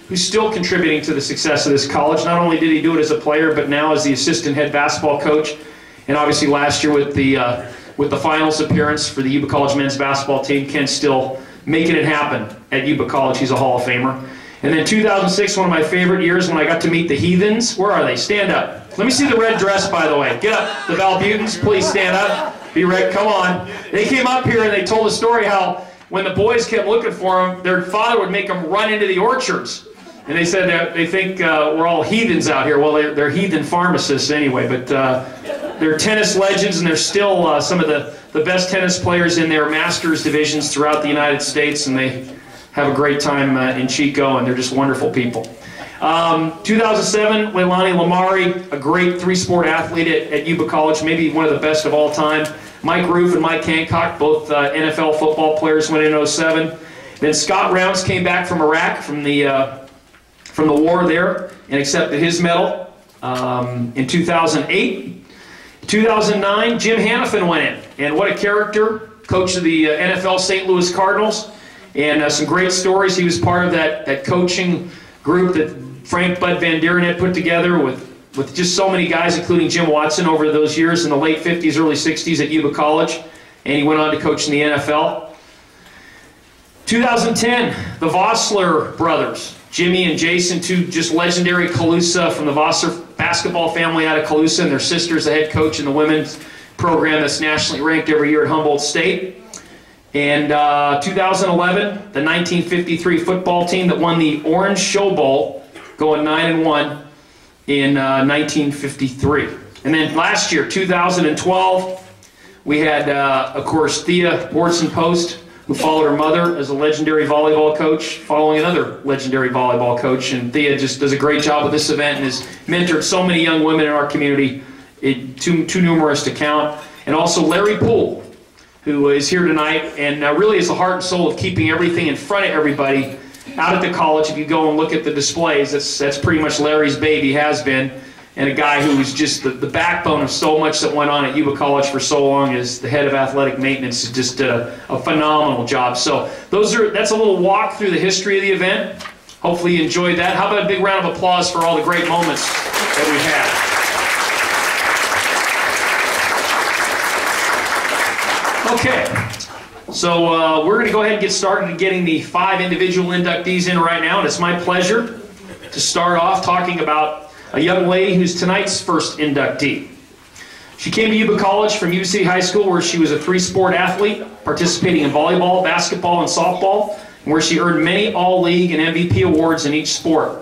who's still contributing to the success of this college. Not only did he do it as a player, but now as the assistant head basketball coach, and obviously last year with the finals appearance for the Yuba College men's basketball team. Ken's still making it happen at Yuba College. He's a Hall of Famer. And then 2006, one of my favorite years when I got to meet the Heathens. Where are they? Stand up. Let me see the red dress, by the way. Get up. The Valbutans, please stand up. Be ready. Come on. They came up here and they told a story how when the boys kept looking for them, their father would make them run into the orchards And they said that they think we're all heathens out here. Well, they're heathen pharmacists anyway, but they're tennis legends, and they're still some of the best tennis players in their masters divisions throughout the United States, and they have a great time in Chico, and they're just wonderful people. 2007, Leilani Lamari, a great three-sport athlete at Yuba College, maybe one of the best of all time. Mike Roof and Mike Hancock, both NFL football players, went in 07. Then Scott Rounds came back from Iraq, from the war there, and accepted his medal in 2008. 2009, Jim Hanifin went in, and what a character, coach of the NFL St. Louis Cardinals, and some great stories. He was part of that coaching group that Frank Bud Van Deeren had put together with just so many guys, including Jim Watson, over those years in the late 50s, early 60s at Yuba College, and he went on to coach in the NFL. 2010, the Vossler brothers, Jimmy and Jason, two just legendary Calusa from the Vossler basketball family out of Calusa, and their sister's the head coach in the women's program that's nationally ranked every year at Humboldt State. And 2011, the 1953 football team that won the Orange Show Bowl, going 9-1 in 1953. And then last year, 2012, we had, of course, Thea Bortson-Post, who followed her mother as a legendary volleyball coach, following another legendary volleyball coach. And Thea just does a great job with this event and has mentored so many young women in our community, too numerous to count. And also Larry Poole, who is here tonight and really is the heart and soul of keeping everything in front of everybody out at the college. If you go and look at the displays, that's pretty much Larry's baby, has been. And a guy who was just the backbone of so much that went on at Yuba College for so long as the head of athletic maintenance, just did a phenomenal job. So that's a little walk through the history of the event. Hopefully you enjoyed that. How about a big round of applause for all the great moments that we've had. Okay, so we're going to go ahead and get started in getting the 5 individual inductees in right now, and it's my pleasure to start off talking about a young lady who's tonight's first inductee. She came to Yuba College from Yuba City High School, where she was a 3-sport athlete, participating in volleyball, basketball, and softball, and where she earned many All-League and MVP awards in each sport.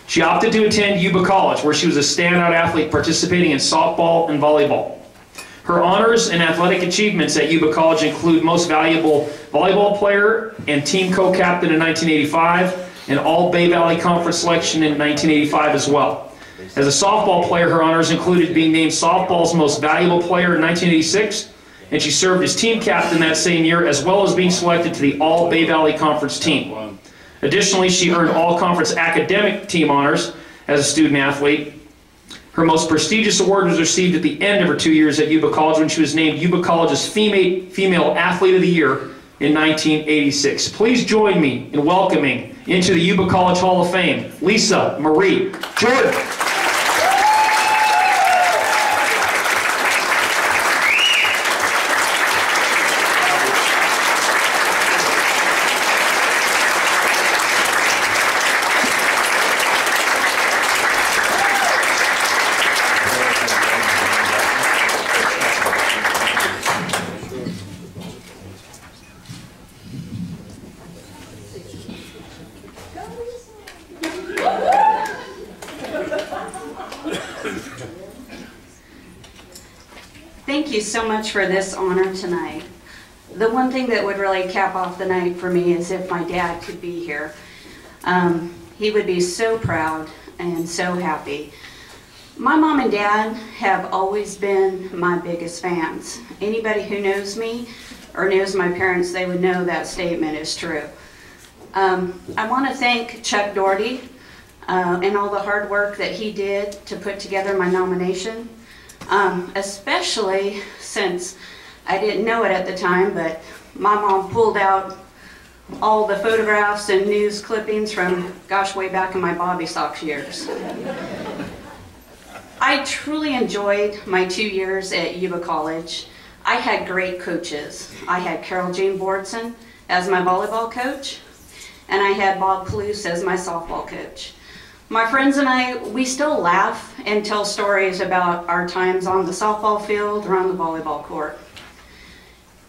She opted to attend Yuba College, where she was a standout athlete participating in softball and volleyball. Her honors and athletic achievements at Yuba College include Most Valuable Volleyball Player and Team Co-Captain in 1985, and All-Bay Valley Conference selection in 1985 as well. As a softball player, her honors included being named softball's Most Valuable Player in 1986, and she served as team captain that same year, as well as being selected to the All-Bay Valley Conference team. Additionally, she earned all-conference academic team honors as a student athlete. Her most prestigious award was received at the end of her 2 years at Yuba College when she was named Yuba College's Female Athlete of the Year in 1986. Please join me in welcoming into the Yuba College Hall of Fame, Lisa Marie Jordan. Thank you so much for this honor tonight. The one thing that would really cap off the night for me is if my dad could be here. He would be so proud and so happy. My mom and dad have always been my biggest fans. Anybody who knows me or knows my parents, they would know that statement is true. I want to thank Chuck Doherty and all the hard work that he did to put together my nomination. Especially since I didn't know it at the time, but my mom pulled out all the photographs and news clippings from, gosh, way back in my Bobby Sox years. I truly enjoyed my 2 years at Yuba College. I had great coaches. I had Carol Jean Bortson as my volleyball coach, and I had Bob Palouse as my softball coach. My friends and I, we still laugh and tell stories about our times on the softball field or on the volleyball court.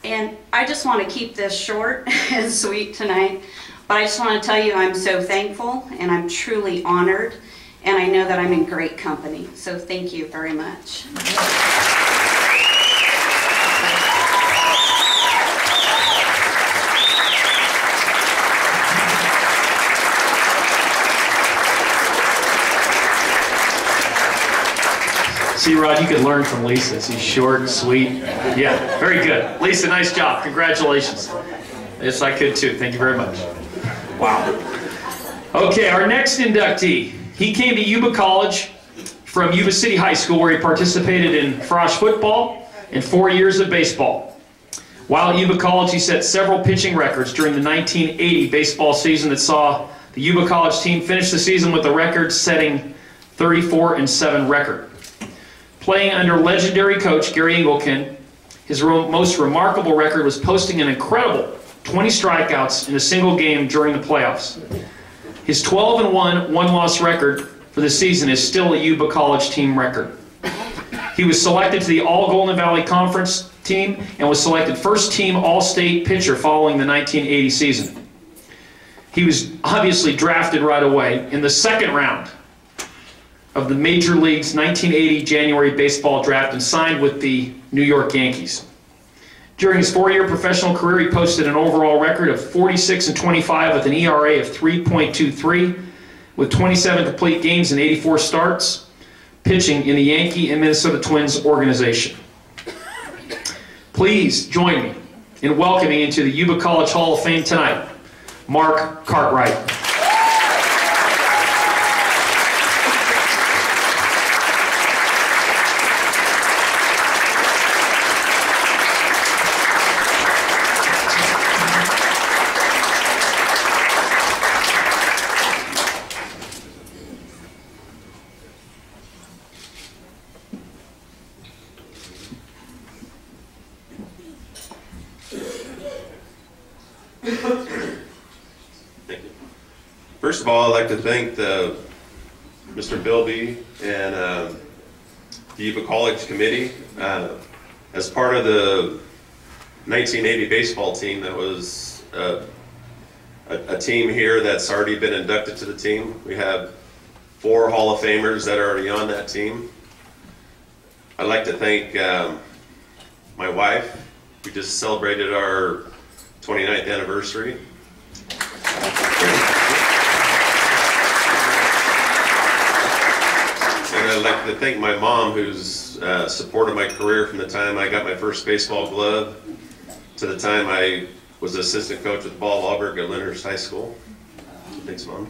And I just want to keep this short and sweet tonight. But I just want to tell you I'm so thankful and I'm truly honored, and I know that I'm in great company. So thank you very much. See, Rod, you could learn from Lisa. She's short and sweet. Yeah, very good. Lisa, nice job. Congratulations. Yes, I could too. Thank you very much. Wow. Okay, our next inductee. He came to Yuba College from Yuba City High School, where he participated in Frosh football and 4 years of baseball. While at Yuba College, he set several pitching records during the 1980 baseball season that saw the Yuba College team finish the season with a record-setting 34-7 record. Playing under legendary coach Gary Engelken, his most remarkable record was posting an incredible 20 strikeouts in a single game during the playoffs. His 12-1 one-loss record for the season is still a Yuba College team record. He was selected to the All-Golden Valley Conference team and was selected first-team All-State pitcher following the 1980 season. He was obviously drafted right away in the second round of the Major League's 1980 January baseball draft and signed with the New York Yankees. During his 4-year professional career, he posted an overall record of 46-25 with an ERA of 3.23, with 27 complete games and 84 starts, pitching in the Yankee and Minnesota Twins organization. Please join me in welcoming into the Yuba College Hall of Fame tonight, Mark Cartwright. First of all, I'd like to thank Mr. Bilby and the Yuba College Committee. As part of the 1980 baseball team, that was a team here that's already been inducted to the team. We have 4 Hall of Famers that are already on that team. I'd like to thank my wife. We just celebrated our 29th anniversary. And I'd like to thank my mom, who's supported my career from the time I got my first baseball glove to the time I was assistant coach with Paul Wahlberg at Lyndhurst High School. Thanks, Mom.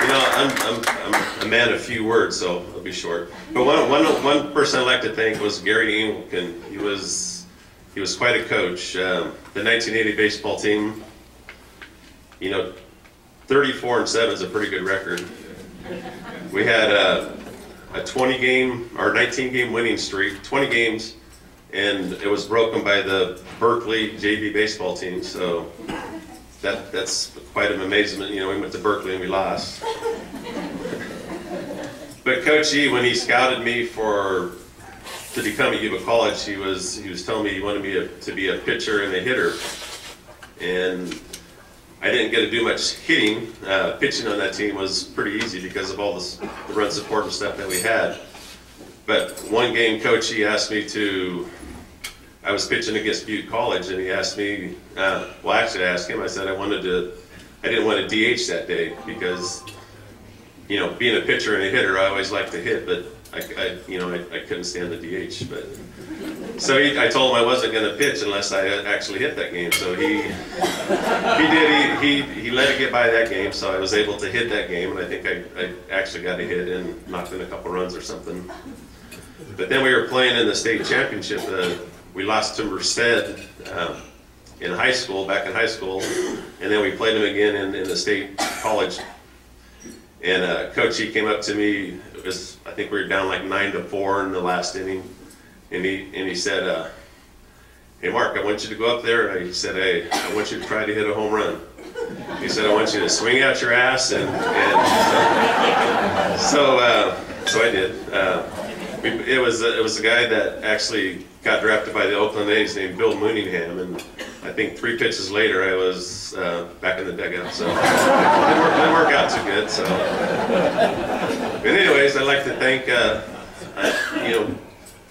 You know, I'm a man of few words, so I'll be short. But one person I'd like to thank was Gary Engelken. He was quite a coach. The 1980 baseball team, you know, 34-7 is a pretty good record. We had a 20-game or 19-game winning streak, 20 games, and it was broken by the Berkeley JV baseball team. So that's quite an amazement. You know, we went to Berkeley and we lost. But Coach E, when he scouted me to become at Yuba College, he was telling me he wanted me to be a pitcher and a hitter, and I didn't get to do much hitting. Pitching on that team was pretty easy because of all the run support and stuff that we had. But one game, Coach E asked me I was pitching against Butte College, and he asked me, well, actually I asked him, I said I didn't want to DH that day because, you know, being a pitcher and a hitter, I always like to hit, but I couldn't stand the DH. But so I told him I wasn't going to pitch unless I actually hit that game. So he let it get by that game. So I was able to hit that game, and I think I actually got a hit and knocked in a couple runs or something. But then we were playing in the state championship. We lost to Merced in high school, back in high school, and then we played them again in the state college. And Coach E came up to me. I think we were down like 9-4 in the last inning, and he said, "Hey Mark, I want you to go up there." And he said, "Hey, I want you to try to hit a home run." He said, "I want you to swing out your ass," and so I did. It was a guy that actually got drafted by the Oakland A's named Bill Mooningham, and I think 3 pitches later I was back in the dugout. So it didn't work out too good. So, but anyways, I'd like to thank the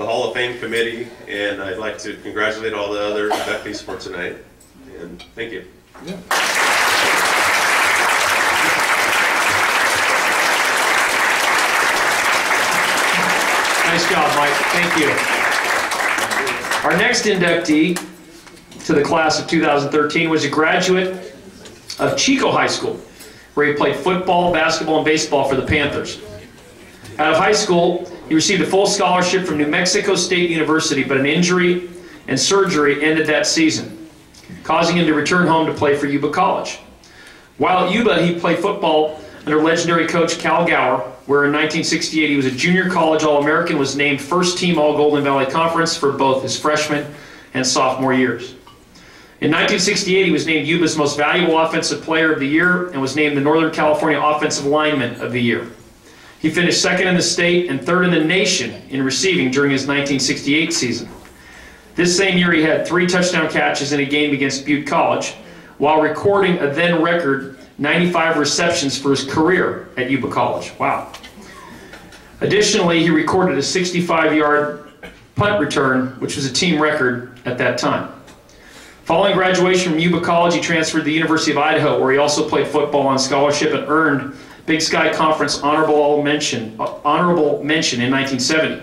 Hall of Fame committee, and I'd like to congratulate all the other inductees for tonight. And thank you. Nice job, Mike. Thank you. Our next inductee to the class of 2013 was a graduate of Chico High School, where he played football, basketball, and baseball for the Panthers. Out of high school, he received a full scholarship from New Mexico State University, but an injury and surgery ended that season, causing him to return home to play for Yuba College. While at Yuba, he played football under legendary coach Cal Gower, where in 1968 he was a junior college All-American, was named first team All-Golden Valley Conference for both his freshman and sophomore years. In 1968, he was named Yuba's most valuable offensive player of the year and was named the Northern California Offensive Lineman of the Year. He finished second in the state and third in the nation in receiving during his 1968 season. This same year, he had 3 touchdown catches in a game against Butte College, while recording a then record 95 receptions for his career at Yuba College. Wow. Additionally, he recorded a 65-yard punt return, which was a team record at that time. Following graduation from Yuba College, he transferred to the University of Idaho, where he also played football on scholarship and earned Big Sky Conference honorable mention in 1970.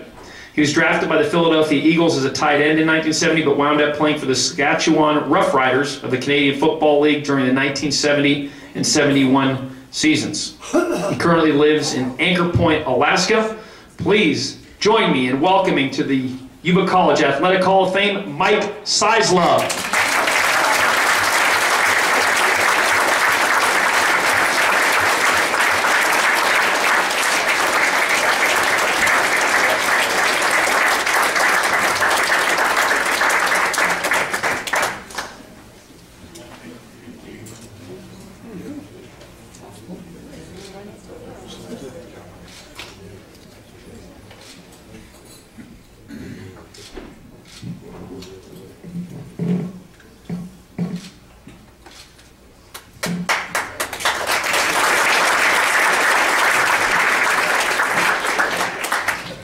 He was drafted by the Philadelphia Eagles as a tight end in 1970, but wound up playing for the Saskatchewan Roughriders of the Canadian Football League during the 1970 and 71 seasons. He currently lives in Anchor Point, Alaska. Please join me in welcoming to the Yuba College Athletic Hall of Fame, Mike Sizlove.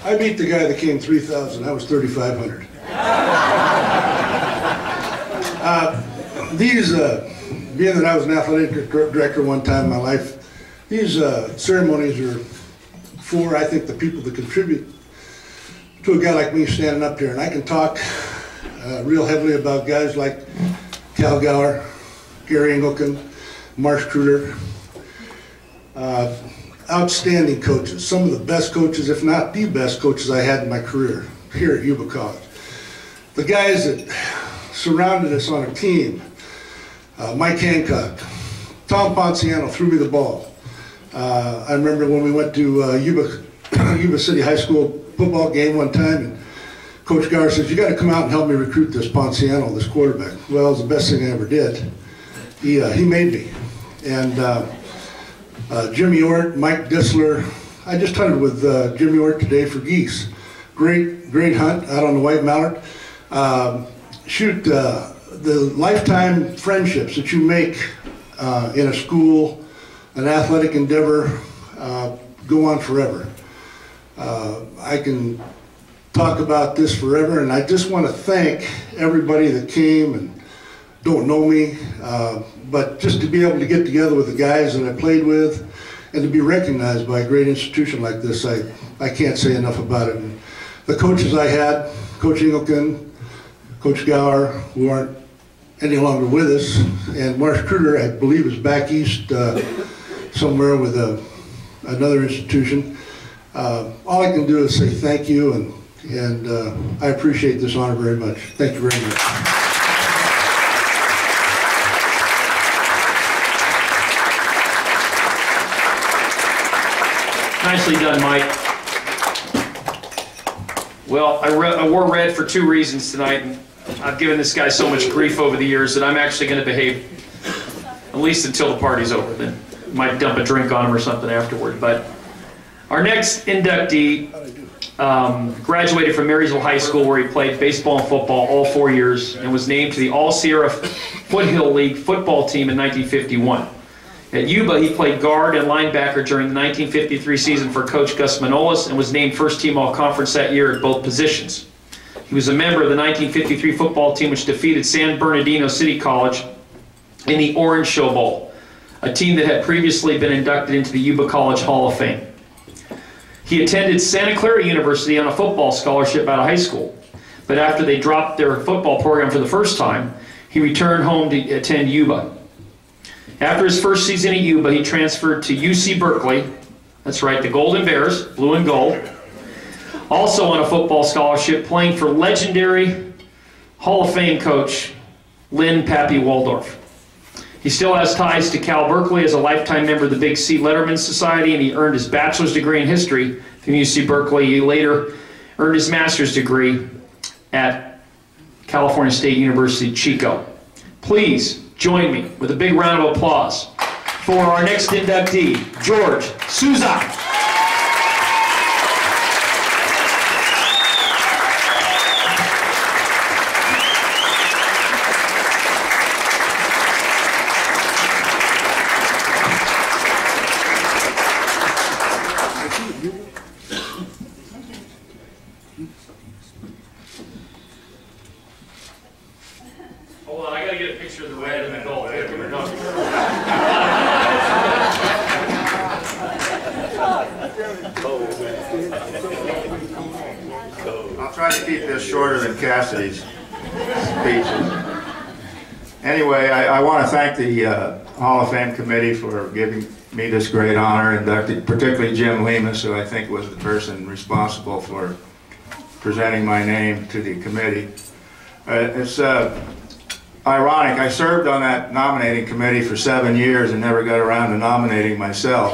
I beat the guy that came 3,000. I was 3,500. Being that I was an athletic director one time in my life, these ceremonies are for, I think, the people that contribute to a guy like me standing up here. And I can talk real heavily about guys like Cal Gower, Gary Engelken, Marsh Kruder. Outstanding coaches, some of the best coaches, if not the best coaches I had in my career here at Yuba College. The guys that surrounded us on a team, Mike Hancock, Tom Ponciano threw me the ball. I remember when we went to Yuba City High School football game one time, and Coach Gower says, "You got to come out and help me recruit this Ponciano, this quarterback." Well, it was the best thing I ever did. He made me. And Jimmy Ort, Mike Disler. I just hunted with Jimmy Ort today for geese. Great hunt out on the White Mallard. The lifetime friendships that you make in a school, an athletic endeavor, go on forever. I can talk about this forever, and I just want to thank everybody that came and don't know me, but just to be able to get together with the guys that I played with and to be recognized by a great institution like this, I can't say enough about it. And the coaches I had, Coach Engelken, Coach Gower, who aren't any longer with us, and Marsh Kruder, I believe, is back east somewhere with another institution. All I can do is say thank you, and I appreciate this honor very much. Thank you very much. Nicely done, Mike. Well, I wore red for 2 reasons tonight, and I've given this guy so much grief over the years that I'm actually going to behave at least until the party's over. Then might dump a drink on him or something afterward. But our next inductee graduated from Marysville High School, where he played baseball and football all 4 years and was named to the All-Sierra Foothill League football team in 1951. At Yuba, he played guard and linebacker during the 1953 season for Coach Gus Manolis and was named first team all-conference that year at both positions. He was a member of the 1953 football team which defeated San Bernardino City College in the Orange Show Bowl, a team that had previously been inducted into the Yuba College Hall of Fame. He attended Santa Clara University on a football scholarship out of high school, but after they dropped their football program for the first time, he returned home to attend Yuba. After his first season at Yuba, he transferred to UC Berkeley. That's right, the Golden Bears, blue and gold. Also on a football scholarship, playing for legendary Hall of Fame coach Lynn Pappy Waldorf. He still has ties to Cal Berkeley as a lifetime member of the Big C Letterman Society, and he earned his bachelor's degree in history from UC Berkeley. He later earned his master's degree at California State University, Chico. Please join me with a big round of applause for our next inductee, George Souza. Hold on, I gotta get a picture of the red and the gold. I'll try to keep this shorter than Cassidy's speeches. Anyway, I want to thank the Hall of Fame committee for giving me this great honor, inducted, particularly Jim Lemus, who I think was the person responsible for presenting my name to the committee. It's ironic, I served on that nominating committee for 7 years and never got around to nominating myself.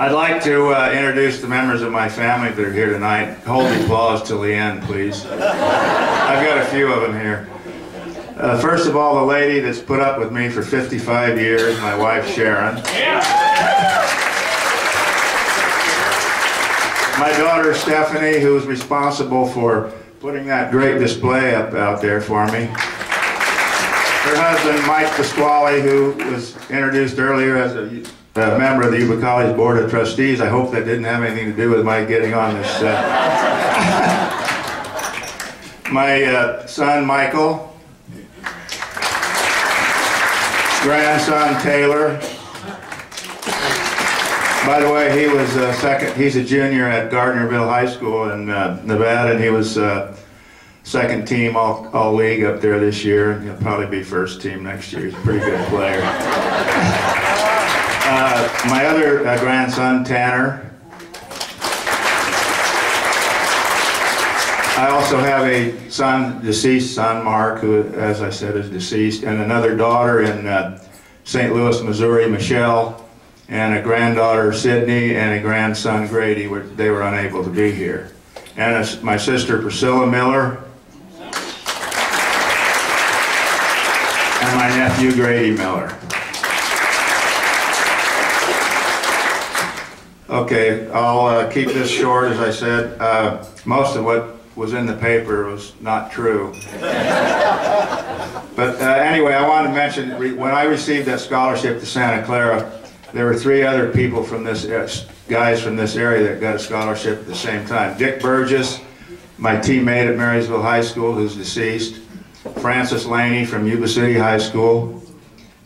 I'd like to introduce the members of my family that are here tonight. Hold the applause till the end, please. I've got a few of them here. First of all, the lady that's put up with me for 55 years, my wife Sharon. My daughter Stephanie, who's responsible for putting that great display up out there for me. Her husband Mike Pasquale, who was introduced earlier as a member of the Yuba College Board of Trustees. I hope that didn't have anything to do with my getting on this set. My son Michael, grandson Taylor. By the way, he was he's a junior at Gardnerville High School in Nevada, and he was second team all league up there this year. He'll probably be first team next year. He's a pretty good player. My other grandson, Tanner. I also have a son, deceased son, Mark, who, as I said, is deceased, and another daughter in St. Louis, Missouri, Michelle, and a granddaughter, Sydney, and a grandson, Grady. They were unable to be here. And my sister, Priscilla Miller, and my nephew, Grady Miller. Okay, I'll keep this short, as I said. Most of what was in the paper was not true. But anyway, I wanted to mention, when I received that scholarship to Santa Clara, there were 3 other people from this, guys from this area that got a scholarship at the same time. Dick Burgess, my teammate at Marysville High School, who's deceased. Francis Laney from Yuba City High School.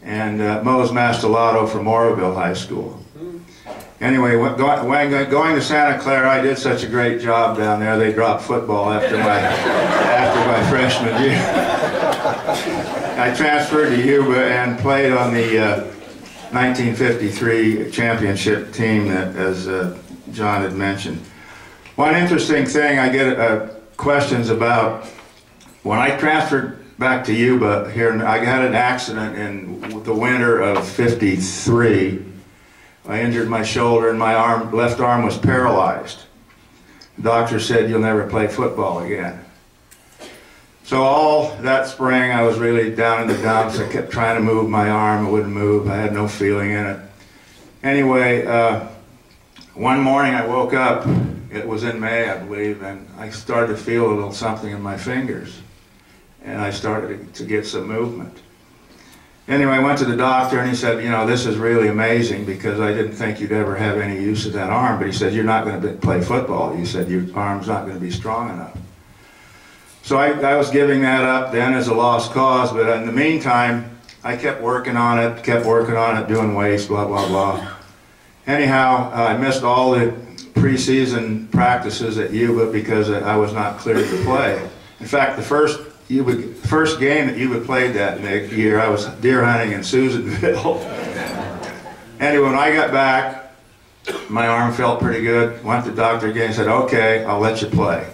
And Mose Mastelato from Moraville High School. Anyway, going to Santa Clara, I did such a great job down there. They dropped football after my freshman year. I transferred to Yuba and played on the 1953 championship team, that, as John had mentioned. One interesting thing I get questions about, when I transferred back to Yuba here, I had an accident in the winter of '53. I injured my shoulder and my left arm was paralyzed. The doctor said, "You'll never play football again." So all that spring I was really down in the dumps. I kept trying to move my arm, it wouldn't move. I had no feeling in it. Anyway, one morning I woke up, it was in May, I believe, and I started to feel a little something in my fingers. And I started to get some movement. Anyway, I went to the doctor and he said, you know, this is really amazing because I didn't think you'd ever have any use of that arm. But he said, you're not going to play football. He said, your arm's not going to be strong enough. So I was giving that up then as a lost cause, but in the meantime, I kept working on it, doing weights, blah, blah, blah. Anyhow, I missed all the preseason practices at Yuba because I was not cleared to play. In fact, the first game that Yuba played that year, I was deer hunting in Susanville. Anyway, when I got back, my arm felt pretty good. Went to the doctor again and said, okay, I'll let you play.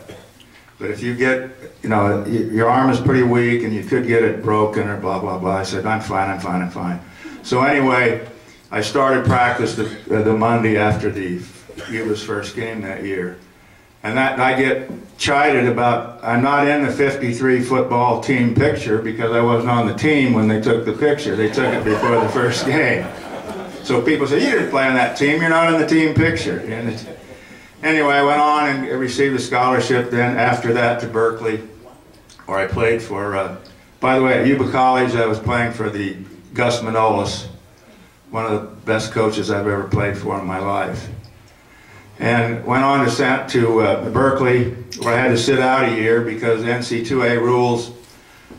But if you get, you know, your arm is pretty weak and you could get it broken or blah, blah, blah. I said, I'm fine, I'm fine, I'm fine. So anyway, I started practice the Monday after the Yuba's first game that year. And that I get chided about, I'm not in the 53 football team picture because I wasn't on the team when they took the picture. They took it before the first game. So people say, you didn't play on that team, you're not in the team picture. And anyway, I went on and received a scholarship then after that to Berkeley, where I played for, by the way, at Yuba College I was playing for the Gus Manolis, one of the best coaches I've ever played for in my life. And went on to Berkeley, where I had to sit out a year because NC2A rules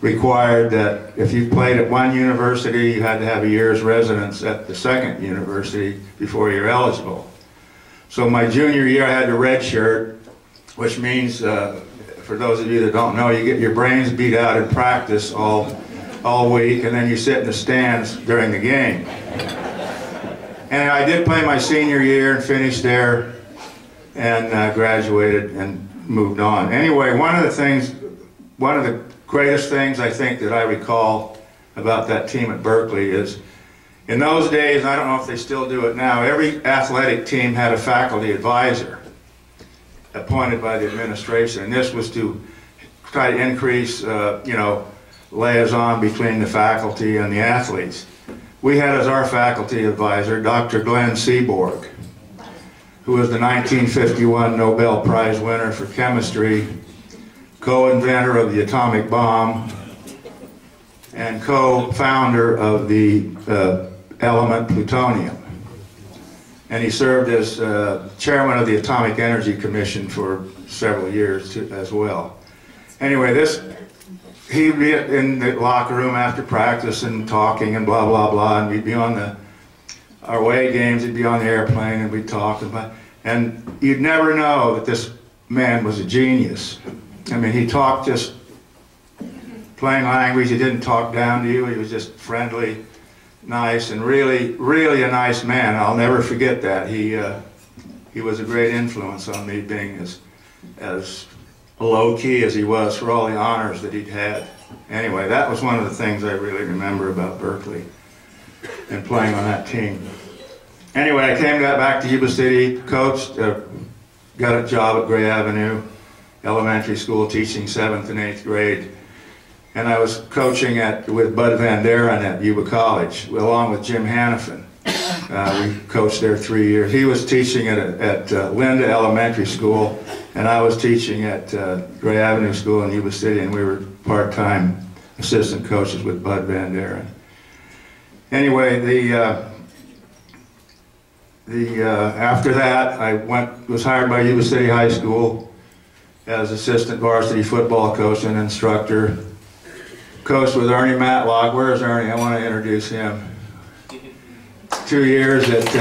required that if you played at one university, you had to have a year's residence at the second university before you're eligible. So my junior year, I had to redshirt, which means, for those of you that don't know, you get your brains beat out in practice all week, and then you sit in the stands during the game. And I did play my senior year and finished there, and graduated and moved on. Anyway, one of the greatest things I think that I recall about that team at Berkeley is, in those days, I don't know if they still do it now, every athletic team had a faculty advisor appointed by the administration, and this was to try to increase, you know, liaison between the faculty and the athletes. We had as our faculty advisor Dr. Glenn Seaborg, who was the 1951 Nobel Prize winner for chemistry, co-inventor of the atomic bomb, and co-founder of the element plutonium. And he served as chairman of the Atomic Energy Commission for several years as well. Anyway, he'd be in the locker room after practice and talking and blah, blah, blah, and we'd be on our away games, he'd be on the airplane and we'd talk about, and you'd never know that this man was a genius. I mean, he talked just plain language, he didn't talk down to you, he was just friendly, nice, and really, really a nice man. I'll never forget that. He was a great influence on me, being as low-key as he was for all the honors that he'd had. Anyway, that was one of the things I really remember about Berkeley and playing on that team. Anyway, I came back to Yuba City, coached, got a job at Gray Avenue Elementary School teaching 7th and 8th grade. And I was coaching with Bud Van Deren at Yuba College, along with Jim Hannafin. We coached there 3 years. He was teaching at Linda Elementary School, and I was teaching at Gray Avenue School in Yuba City, and we were part-time assistant coaches with Bud Van Deren. Anyway, after that, I was hired by Yuba City High School as assistant varsity football coach and instructor. Coached with Ernie Matlock. Where's Ernie? I want to introduce him. 2 years at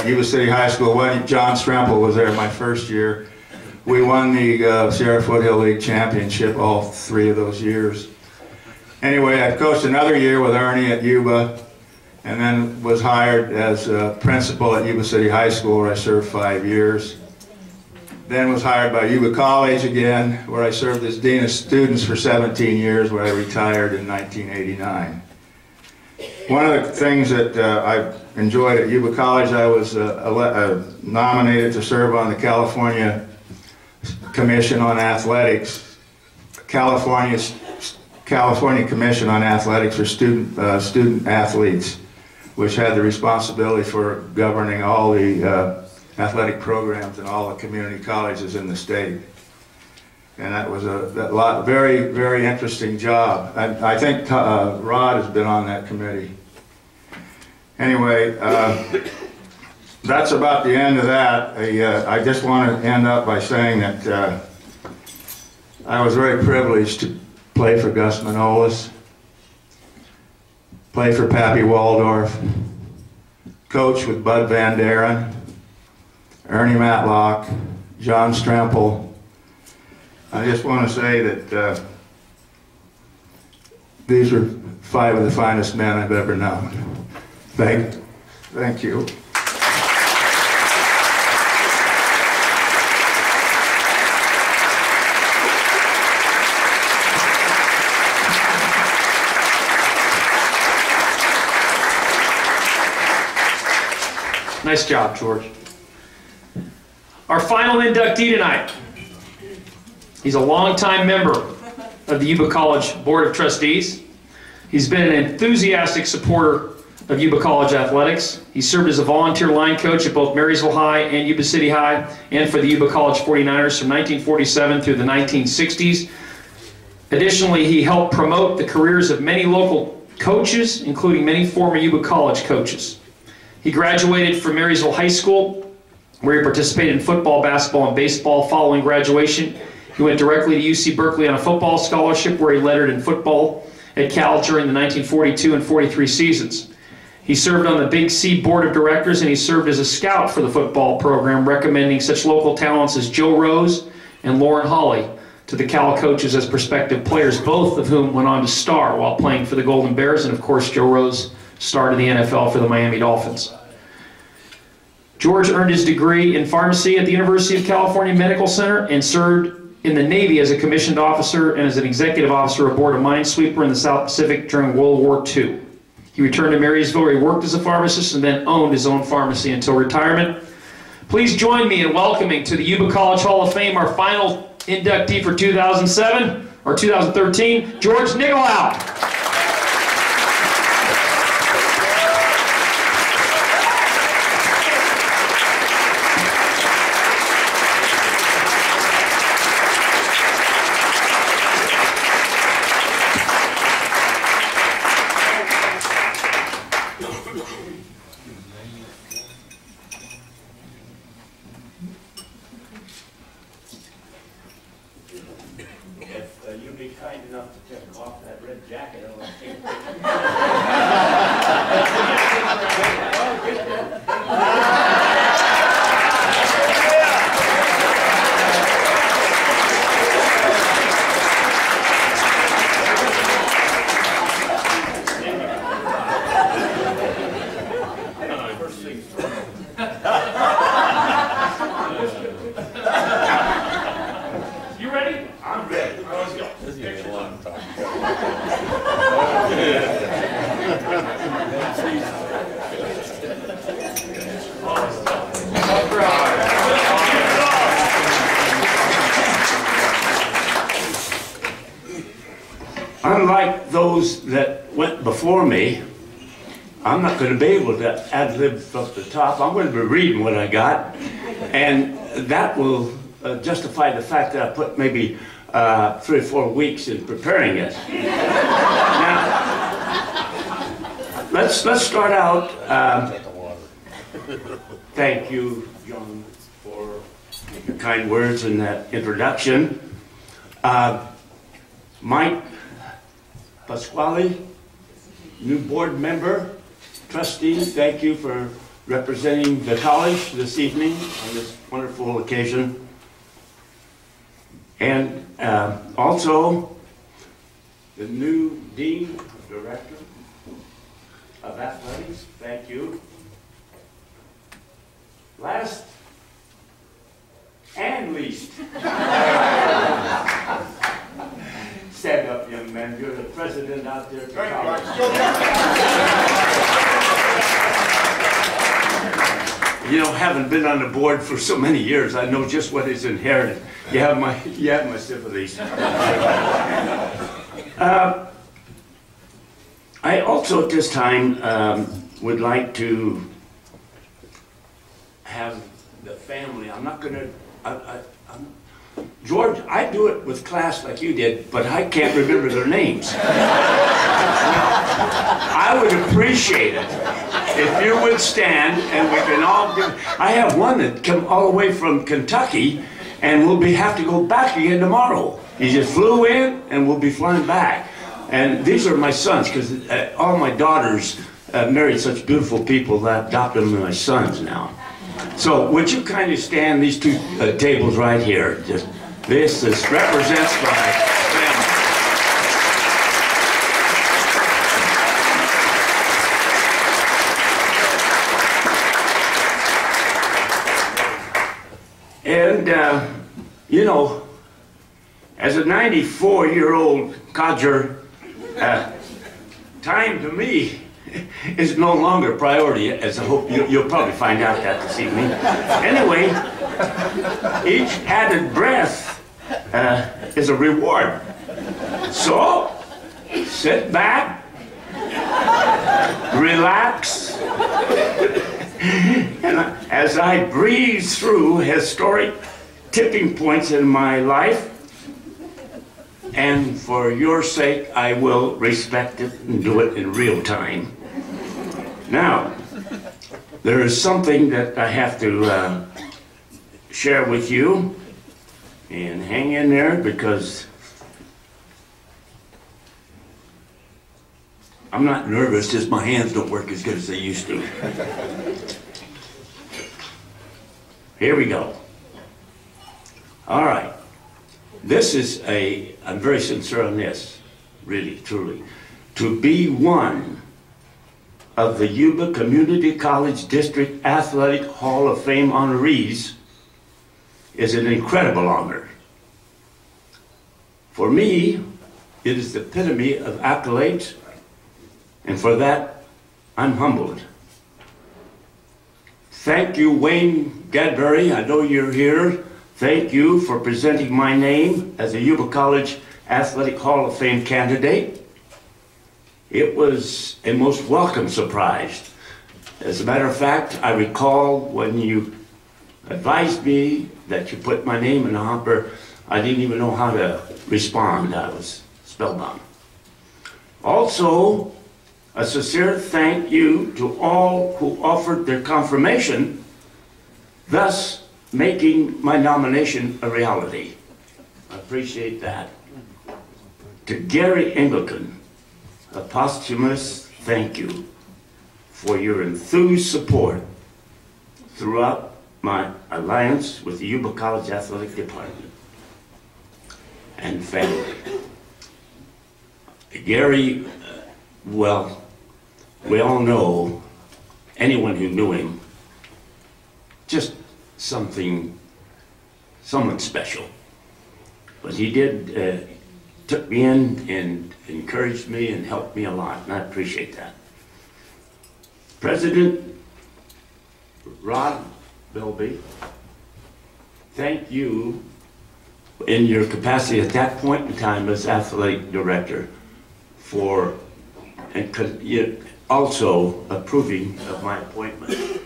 Yuba City High School. When John Stremple was there my first year. We won the Sierra Foothill League Championship all 3 of those years. Anyway, I coached another year with Ernie at Yuba, and then was hired as principal at Yuba City High School, where I served 5 years. Then was hired by Yuba College again, where I served as Dean of Students for 17 years, where I retired in 1989. One of the things that I enjoyed at Yuba College, I was nominated to serve on the California Commission on Athletics. California California Commission on Athletics for student athletes, which had the responsibility for governing all the athletic programs in all the community colleges in the state. And that was a very, very interesting job. I think Rod has been on that committee. Anyway, that's about the end of that. I just want to end up by saying that I was very privileged to play for Gus Manolis, play for Pappy Waldorf, coach with Bud Van Daren, Ernie Matlock, John Strample. I just want to say that these are 5 of the finest men I've ever known. Thank you. Nice job, George. Our final inductee tonight. He's a longtime member of the Yuba College Board of Trustees. He's been an enthusiastic supporter of Yuba College athletics. He served as a volunteer line coach at both Marysville High and Yuba City High, and for the Yuba College 49ers from 1947 through the 1960s. Additionally, he helped promote the careers of many local coaches, including many former Yuba College coaches. He graduated from Marysville High School, where he participated in football, basketball, and baseball. Following graduation, he went directly to UC Berkeley on a football scholarship, where he lettered in football at Cal during the 1942 and 43 seasons. He served on the Big C Board of Directors, and he served as a scout for the football program, recommending such local talents as Joe Rose and Lauren Hawley to the Cal coaches as prospective players, both of whom went on to star while playing for the Golden Bears, and of course Joe Rose starred in the NFL for the Miami Dolphins. George earned his degree in pharmacy at the University of California Medical Center and served in the Navy as a commissioned officer and as an executive officer aboard a minesweeper in the South Pacific during World War II. He returned to Marysville, where he worked as a pharmacist and then owned his own pharmacy until retirement. Please join me in welcoming to the Yuba College Hall of Fame our final inductee for 2007 or 2013, George Nicolau. You'd be kind enough to take off that red jacket. You ready? I'm ready. Let's go. This is going to be a long time. Unlike those that went before me, I'm not going to be able to ad-lib up the top. I'm going to be reading what I got, and that will justify the fact that I put maybe 3 or 4 weeks in preparing it. Now, let's start out. Thank you, John, for your kind words in that introduction. Mike Pasquale, new board member, trustee, thank you for representing the college this evening on this wonderful occasion. And also the new Dean, Director of Athletics, thank you. Last and least, stand up, young man, you're the president out there at the college. You know, having been on the board for so many years, I know just what is inherited. You have my sympathies. I also at this time would like to have the family. I'm not gonna. George, I do it with class like you did, but I can't remember their names. I would appreciate it if you would stand and we can all give. I have one that come all the way from Kentucky, and we'll have to go back again tomorrow. He just flew in, and we'll be flying back. And these are my sons, because all my daughters married such beautiful people that I adopted them as my sons now. So would you kindly stand these two tables right here? Just this represents my family. And you know, as a 94-year-old codger, time to me is no longer a priority, as I hope you'll probably find out that this evening. Anyway, each added breath is a reward. So, sit back, relax, and as I breeze through historic tipping points in my life, and for your sake, I will respect it and do it in real time. Now, there is something that I have to share with you, and hang in there because I'm not nervous, just my hands don't work as good as they used to. Here we go. All right. This is I'm very sincere on this, really, truly. To be one of the Yuba Community College District Athletic Hall of Fame honorees is an incredible honor. For me, it is the epitome of accolades, and for that, I'm humbled. Thank you, Wayne Gadbury, I know you're here. Thank you for presenting my name as a Yuba College Athletic Hall of Fame candidate. It was a most welcome surprise. As a matter of fact, I recall when you advised me that you put my name in the hopper, I didn't even know how to respond. I was spellbound. Also, a sincere thank you to all who offered their confirmation, thus making my nomination a reality. I appreciate that. To Gary Engelken, a posthumous thank you for your enthused support throughout my alliance with the Yuba College Athletic Department and family. Gary, well, we all know, anyone who knew him, just someone special. But he did, took me in and encouraged me and helped me a lot, and I appreciate that. President Rod Bilby, thank you in your capacity at that point in time as athletic director for also approving of my appointment.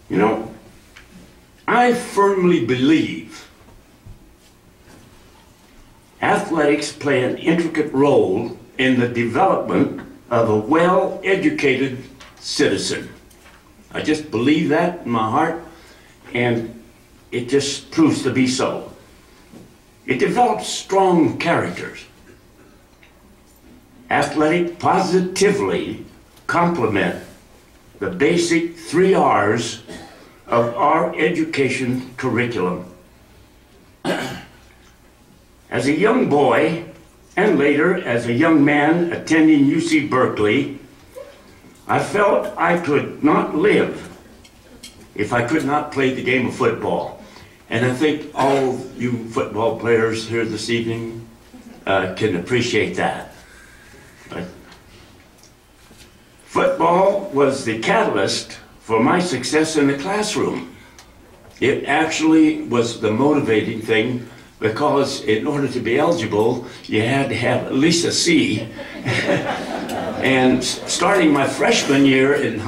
You know, I firmly believe athletics play an intricate role in the development of a well-educated citizen. I just believe that in my heart, and it just proves to be so. It develops strong characters. Athletics positively complement the basic 3 R's of our education curriculum. As a young boy, and later as a young man attending UC Berkeley, I felt I could not live if I could not play the game of football. And I think all you football players here this evening can appreciate that. But football was the catalyst for my success in the classroom. It actually was the motivating thing, because in order to be eligible, you had to have at least a C. And starting my freshman year in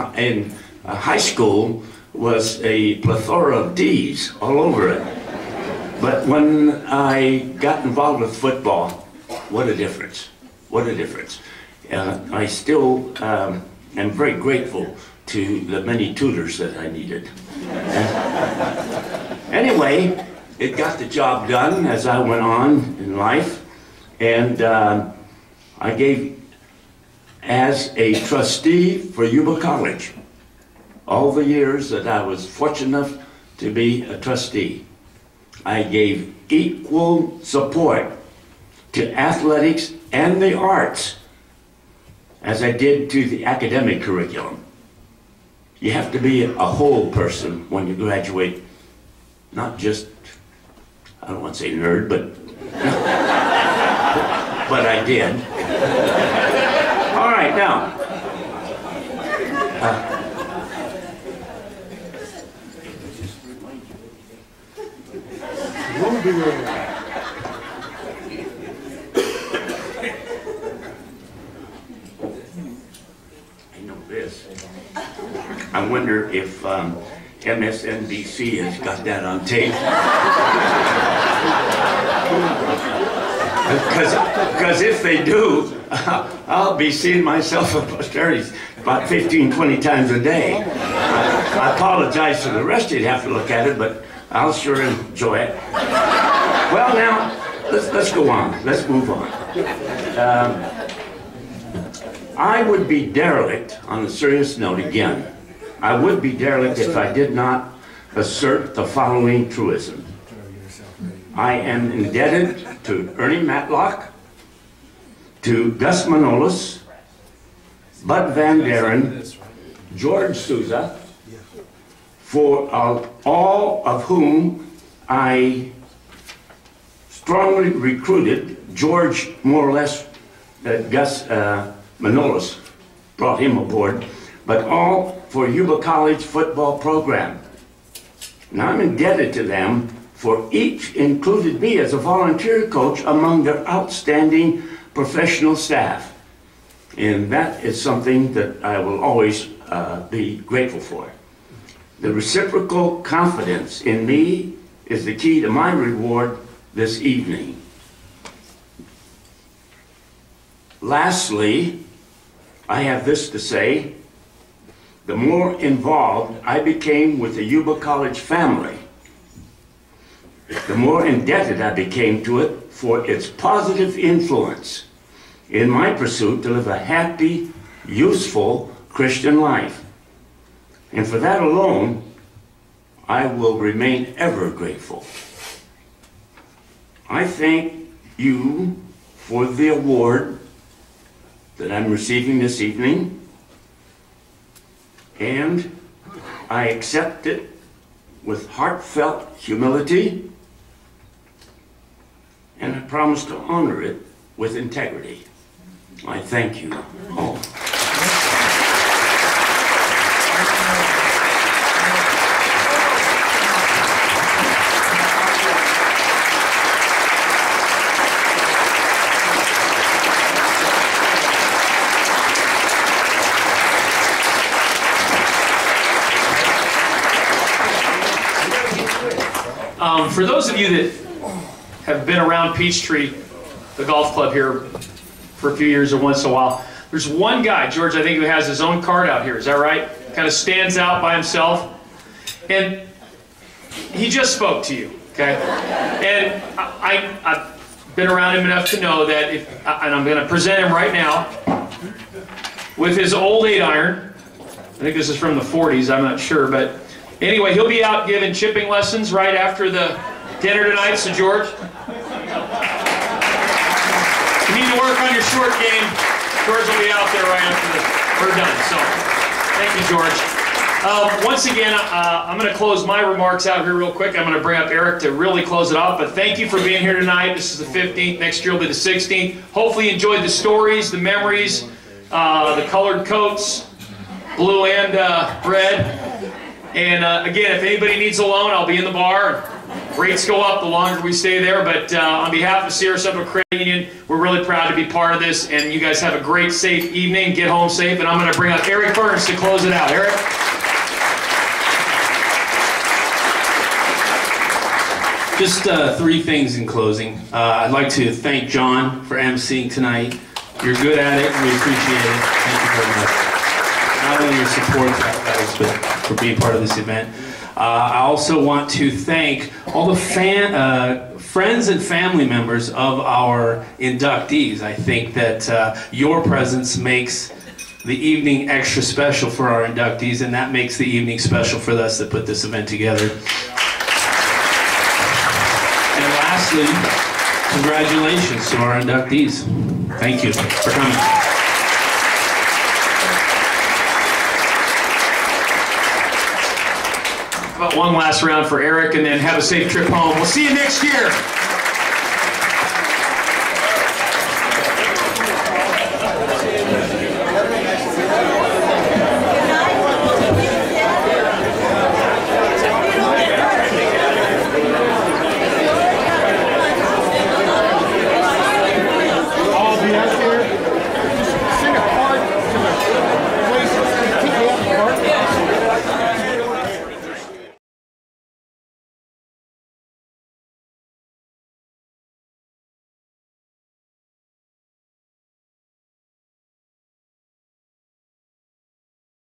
high school was a plethora of D's all over it. But when I got involved with football, what a difference. What a difference. I still am very grateful to the many tutors that I needed. Anyway, it got the job done as I went on in life, and I gave as a trustee for Yuba College all the years that I was fortunate enough to be a trustee. I gave equal support to athletics and the arts as I did to the academic curriculum. You have to be a whole person when you graduate, not just, I don't want to say nerd, but but I did. All right, now. I know this. I wonder if MSNBC has got that on tape. Because if they do, I'll be seeing myself on posterity about 15, 20 times a day. I apologize to the rest of you to have to look at it, but I'll sure enjoy it. Well, now, let's go on. Let's move on. I would be derelict, on a serious note again, I would be derelict if I did not assert the following truism. I am indebted to Ernie Matlock, to Gus Manolis, Bud Van Daren, George Souza, for all of whom I strongly recruited. George, more or less, Gus Manolis brought him aboard, but all for Yuba College football program. Now I'm indebted to them, for each included me as a volunteer coach among their outstanding professional staff. And that is something that I will always be grateful for. The reciprocal confidence in me is the key to my reward this evening. Lastly, I have this to say. The more involved I became with the Yuba College family, the more indebted I became to it for its positive influence in my pursuit to live a happy, useful Christian life. And for that alone, I will remain ever grateful. I thank you for the award that I'm receiving this evening, and I accept it with heartfelt humility, and I promise to honor it with integrity. I thank you all. For those of you that have been around Peachtree, the golf club here, for a few years or once in a while, there's one guy, George, I think, who has his own card out here. Is that right? Kind of stands out by himself. And he just spoke to you, okay? And I've been around him enough to know that and I'm going to present him right now with his old 8-iron. I think this is from the 40s, I'm not sure, but anyway, he'll be out giving chipping lessons right after the dinner tonight, so George, you need to work on your short game. George will be out there right after we're done, so thank you, George. Once again, I'm going to close my remarks out here real quick. I'm going to bring up Eric to really close it off, but thank you for being here tonight. This is the 15th. Next year will be the 16th. Hopefully you enjoyed the stories, the memories, the colored coats, blue and red. And again, if anybody needs a loan, I'll be in the bar. Rates go up the longer we stay there, but on behalf of Sierra Central Credit Union, we're really proud to be part of this, and you guys have a great, safe evening. Get home safe, and I'm going to bring up Eric Burns to close it out. Eric? Just 3 things in closing. I'd like to thank John for emceeing tonight. You're good at it. We appreciate it. Thank you very much. Not only your support, guys, but for being part of this event. I also want to thank all the friends and family members of our inductees. I think that your presence makes the evening extra special for our inductees, and that makes the evening special for us that put this event together. And lastly, congratulations to our inductees. Thank you for coming. About one last round for Eric, and then have a safe trip home. We'll see you next year.